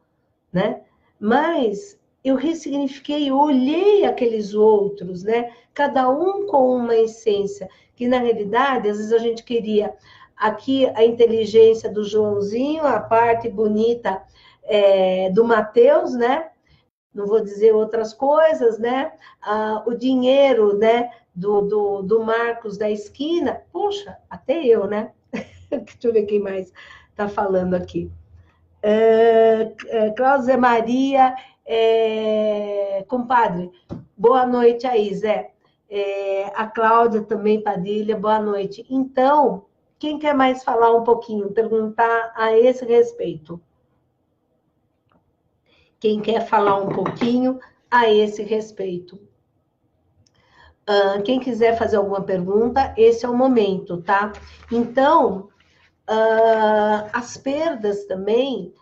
né? Mas eu ressignifiquei, eu olhei aqueles outros, né? Cada um com uma essência, que na realidade, às vezes a gente queria aqui a inteligência do Joãozinho, a parte bonita do Mateus, né? Não vou dizer outras coisas, né? O dinheiro, né? Do Marcos da esquina. Poxa, até eu, né? Deixa eu ver quem mais está falando aqui. Cláudia Maria, compadre, boa noite aí, Zé. A Cláudia também, Padilha, boa noite. Então, quem quer mais falar um pouquinho, perguntar a esse respeito? Quem quer falar um pouquinho a esse respeito? Quem quiser fazer alguma pergunta, esse é o momento, tá? Então, as perdas também,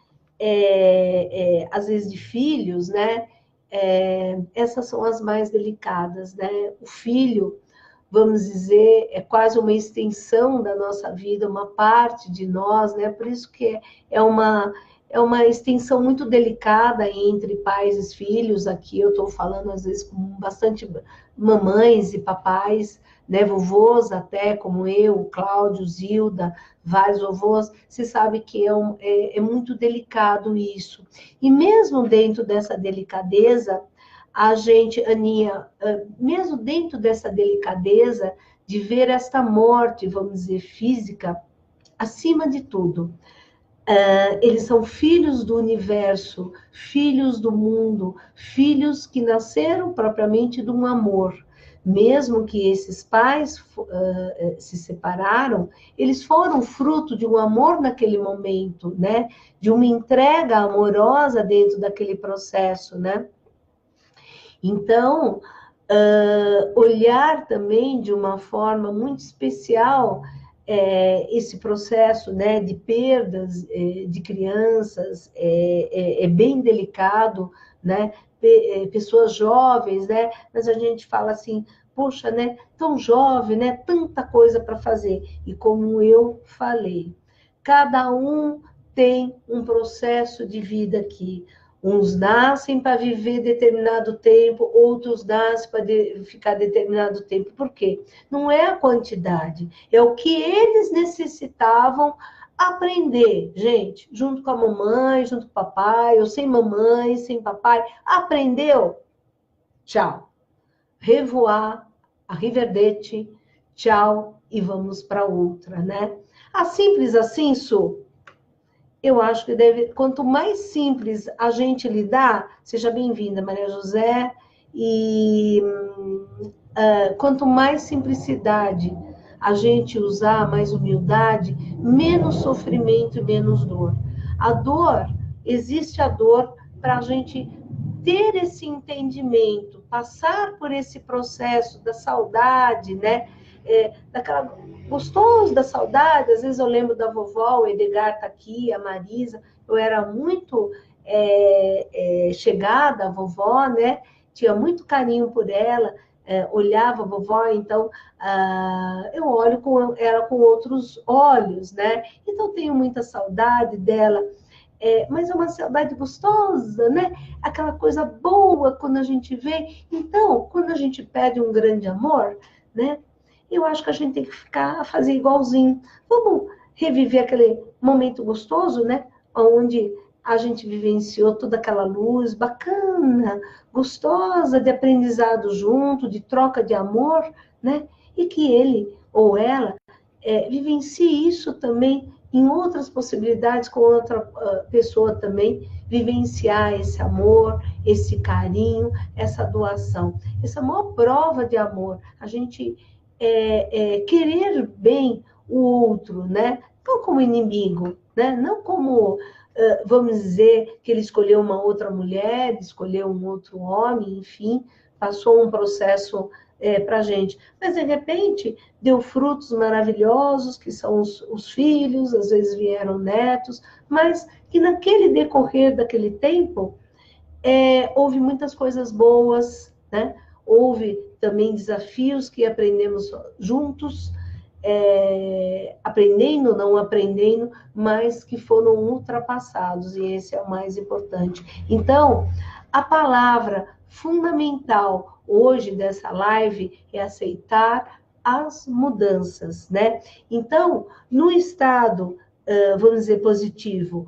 às vezes de filhos, né? Essas são as mais delicadas, né? O filho, vamos dizer, é quase uma extensão da nossa vida, uma parte de nós, né? Por isso que é uma extensão muito delicada entre pais e filhos. Aqui eu estou falando, às vezes, com bastante mamães e papais, né? Vovôs até, como eu, Cláudio, Zilda, vários vovôs. Se sabe que é muito delicado isso. E mesmo dentro dessa delicadeza, a gente, Aninha, mesmo dentro dessa delicadeza de ver esta morte, vamos dizer, física, acima de tudo, eles são filhos do universo, filhos do mundo, filhos que nasceram propriamente de um amor. Mesmo que esses pais se separaram, eles foram fruto de um amor naquele momento, né? De uma entrega amorosa dentro daquele processo, né? Então, olhar também de uma forma muito especial esse processo, né, de perdas de crianças, é bem delicado, né? Pessoas jovens, né? Mas a gente fala assim, poxa, né? Tão jovem, né? Tanta coisa para fazer. E como eu falei, cada um tem um processo de vida aqui. Uns nascem para viver determinado tempo, outros nascem para ficar determinado tempo. Por quê? Não é a quantidade, é o que eles necessitavam aprender, gente, junto com a mamãe, junto com o papai, ou sem mamãe, sem papai. Aprendeu? Tchau. Revoar, arrivederci, tchau, e vamos para outra, né? Simples assim, Su? Eu acho que quanto mais simples a gente lidar, seja bem-vinda, Maria José, e quanto mais simplicidade a gente usar, mais humildade, menos sofrimento e menos dor. A dor, existe a dor para a gente ter esse entendimento, passar por esse processo da saudade, né? Daquela gostoso da saudade. Às vezes eu lembro da vovó, o Edgar está aqui, a Marisa, eu era muito chegada à vovó, né? Tinha muito carinho por ela, olhava a vovó, então eu olho ela com outros olhos, né? Então tenho muita saudade dela. Mas é uma saudade gostosa, né? Aquela coisa boa quando a gente vê. Então, quando a gente pede um grande amor, né? eu acho que a gente tem que fazer igualzinho. Vamos reviver aquele momento gostoso, né? Onde a gente vivenciou toda aquela luz bacana, gostosa, de aprendizado junto, de troca de amor, né? E que ele ou ela vivencie isso também em outras possibilidades, com outra pessoa também, vivenciar esse amor, esse carinho, essa doação. Essa é a maior prova de amor, a gente querer bem o outro, né? Não como inimigo, né? Não como, vamos dizer, que ele escolheu uma outra mulher, escolheu um outro homem, enfim, passou um processo para a gente. Mas, de repente, deu frutos maravilhosos, que são os filhos, às vezes vieram netos, mas que naquele decorrer daquele tempo, houve muitas coisas boas, né? Houve também desafios que aprendemos juntos, aprendendo, não aprendendo, mas que foram ultrapassados, e esse é o mais importante. Então, a palavra fundamental hoje dessa live é aceitar as mudanças, né? Então, no estado, vamos dizer, positivo,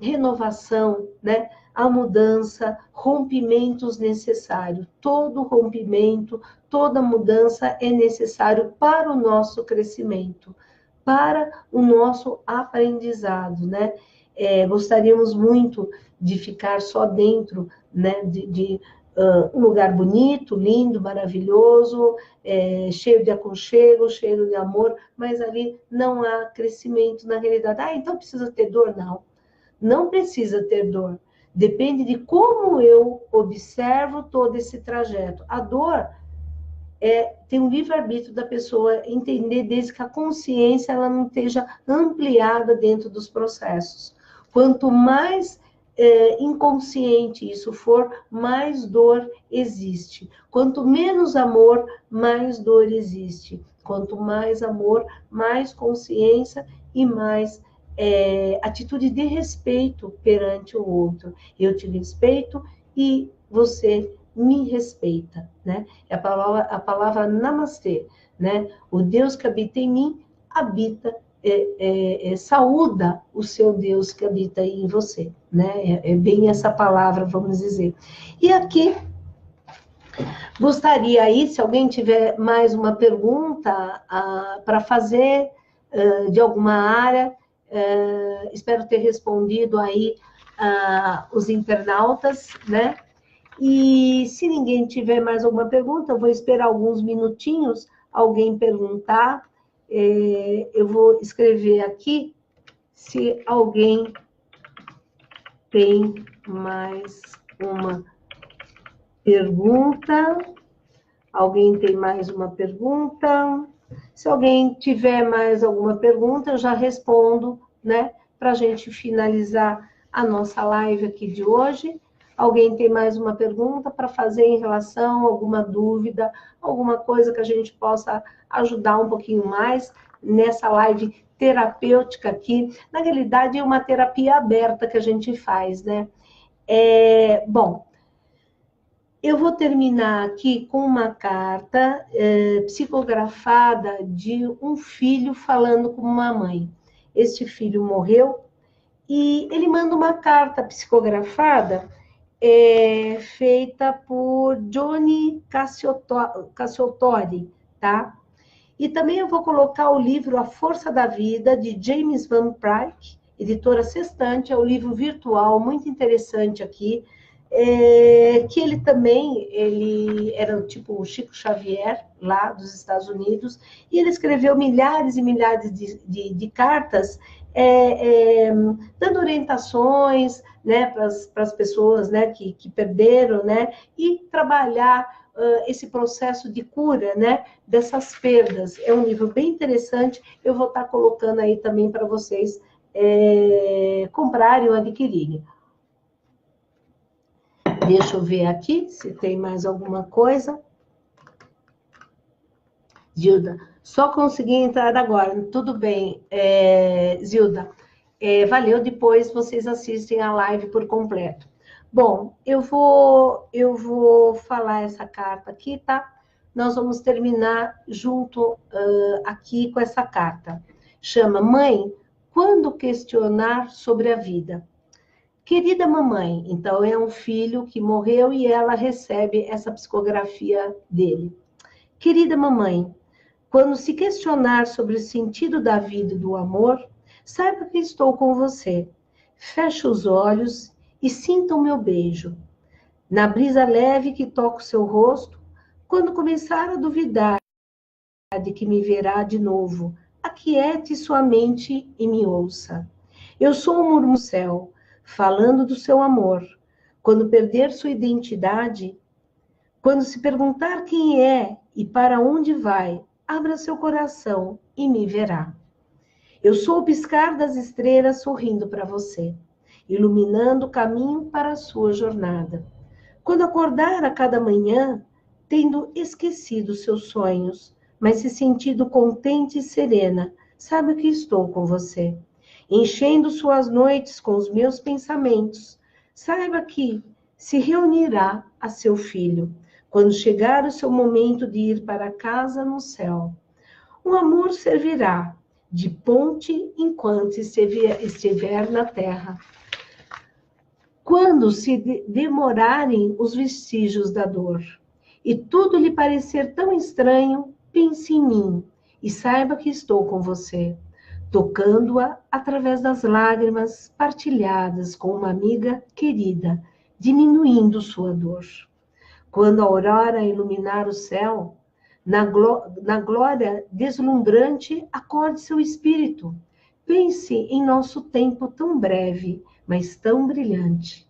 renovação, né? A mudança, rompimentos necessários. Todo rompimento, toda mudança é necessário para o nosso crescimento, para o nosso aprendizado, né? Gostaríamos muito de ficar só dentro, né, de um lugar bonito, lindo, maravilhoso, cheio de aconchego, cheio de amor, mas ali não há crescimento na realidade. Então precisa ter dor? Não, não precisa ter dor. Depende de como eu observo todo esse trajeto. A dor tem um livre-arbítrio da pessoa entender, desde que a consciência ela não esteja ampliada dentro dos processos. Quanto mais inconsciente isso for, mais dor existe. Quanto menos amor, mais dor existe. Quanto mais amor, mais consciência e mais atitude de respeito perante o outro. Eu te respeito e você me respeita, né? É a palavra namastê, né? O Deus que habita em mim habita, saúda o seu Deus que habita em você, né? É bem essa palavra, vamos dizer. E aqui, gostaria aí, se alguém tiver mais uma pergunta para fazer de alguma área, espero ter respondido aí os internautas, né? E se ninguém tiver mais alguma pergunta, eu vou esperar alguns minutinhos, alguém perguntar. Eu vou escrever aqui se alguém tem mais uma pergunta. Alguém tem mais uma pergunta? Se alguém tiver mais alguma pergunta, eu já respondo, né? Para a gente finalizar a nossa live aqui de hoje. Alguém tem mais uma pergunta para fazer em relação a alguma dúvida, alguma coisa que a gente possa ajudar um pouquinho mais nessa live terapêutica aqui? Na realidade, é uma terapia aberta que a gente faz, né? Bom, eu vou terminar aqui com uma carta psicografada de um filho falando com uma mãe. Este filho morreu e ele manda uma carta psicografada feita por Johnny Cassiottori, tá? E também eu vou colocar o livro A Força da Vida, de James Van Praagh, editora Sextante, é um livro virtual muito interessante aqui, que ele também, ele era tipo o Chico Xavier, lá dos Estados Unidos, e ele escreveu milhares e milhares de cartas, dando orientações, né, para as pessoas, né, que perderam, né, e trabalhar esse processo de cura, né, dessas perdas. É um livro bem interessante, eu vou estar colocando aí também para vocês comprarem ou adquirirem. Deixa eu ver aqui se tem mais alguma coisa. Zilda, só consegui entrar agora. Tudo bem, Zilda. Valeu, depois vocês assistem a live por completo. Bom, eu vou falar essa carta aqui, tá? nós vamos terminar junto aqui com essa carta. Chama Mãe, quando questionar sobre a vida? Querida mamãe, então é um filho que morreu e ela recebe essa psicografia dele. Querida mamãe, quando se questionar sobre o sentido da vida e do amor, saiba que estou com você. Feche os olhos e sinta o meu beijo. Na brisa leve que toca o seu rosto, quando começar a duvidar de que me verá de novo, aquiete sua mente e me ouça. Eu sou um murmurcéu, falando do seu amor. Quando perder sua identidade, quando se perguntar quem é e para onde vai, abra seu coração e me verá. Eu sou o piscar das estrelas sorrindo para você, iluminando o caminho para a sua jornada. Quando acordar a cada manhã, tendo esquecido seus sonhos, mas se sentindo contente e serena, saiba que estou com você. Enchendo suas noites com os meus pensamentos, saiba que se reunirá a seu filho, quando chegar o seu momento de ir para casa no céu. O amor servirá de ponte enquanto estiver na terra. Quando se demorarem os vestígios da dor, e tudo lhe parecer tão estranho, pense em mim e saiba que estou com você, tocando-a através das lágrimas partilhadas com uma amiga querida, diminuindo sua dor. Quando a aurora iluminar o céu, na glória deslumbrante, acorde seu espírito. Pense em nosso tempo tão breve, mas tão brilhante.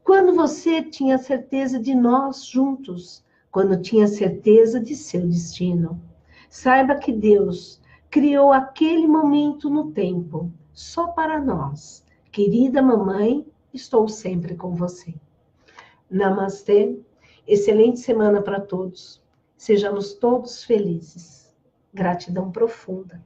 Quando você tinha certeza de nós juntos, quando tinha certeza de seu destino. Saiba que Deus criou aquele momento no tempo, só para nós. Querida mamãe, estou sempre com você. Namastê, excelente semana para todos. Sejamos todos felizes. Gratidão profunda.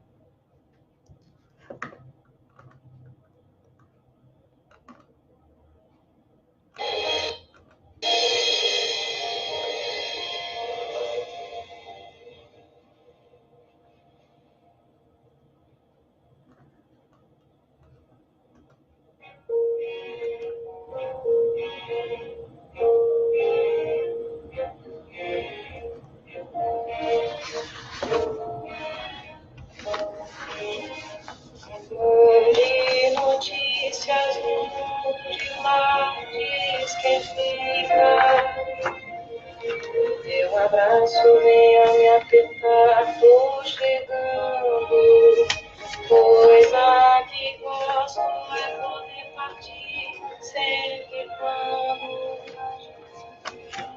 Mande notícias no mundo de lá, diz quem fica. Teu abraço venha me apertar, tô chegando. Coisa que gosto é poder partir, sempre quando.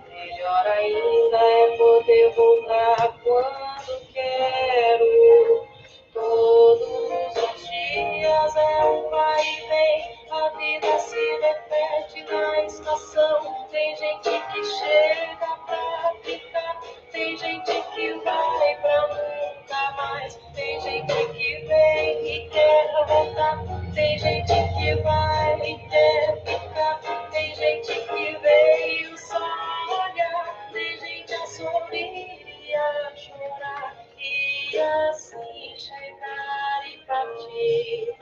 Melhor ainda é poder voltar quando quero. Todos os dias é um vai e vem, a vida se repete na estação. Tem gente que chega pra ficar, tem gente que vai pra nunca mais. Tem gente que vem e quer voltar, tem gente que vai e quer ficar. Tem gente que veio só olhar, tem gente a sorrir e a chorar. E assim chegar e partir,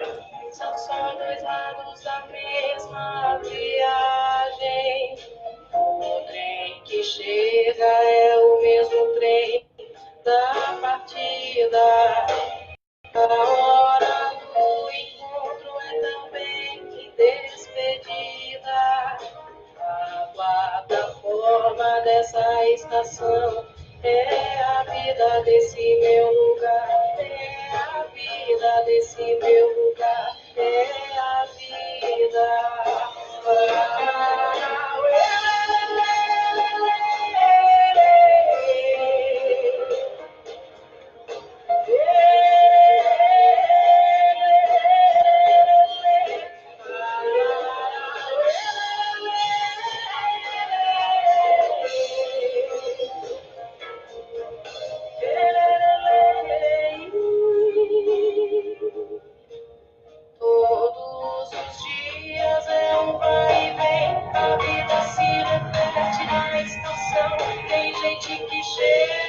são só dois lados da mesma viagem. O trem que chega é o mesmo trem da partida. A hora do encontro é também despedida. A plataforma dessa estação é a vida desse meu lugar, é a vida desse meu lugar, é a vida. Todos os dias é um vai e vem, a vida se repete na estação. Tem gente que chega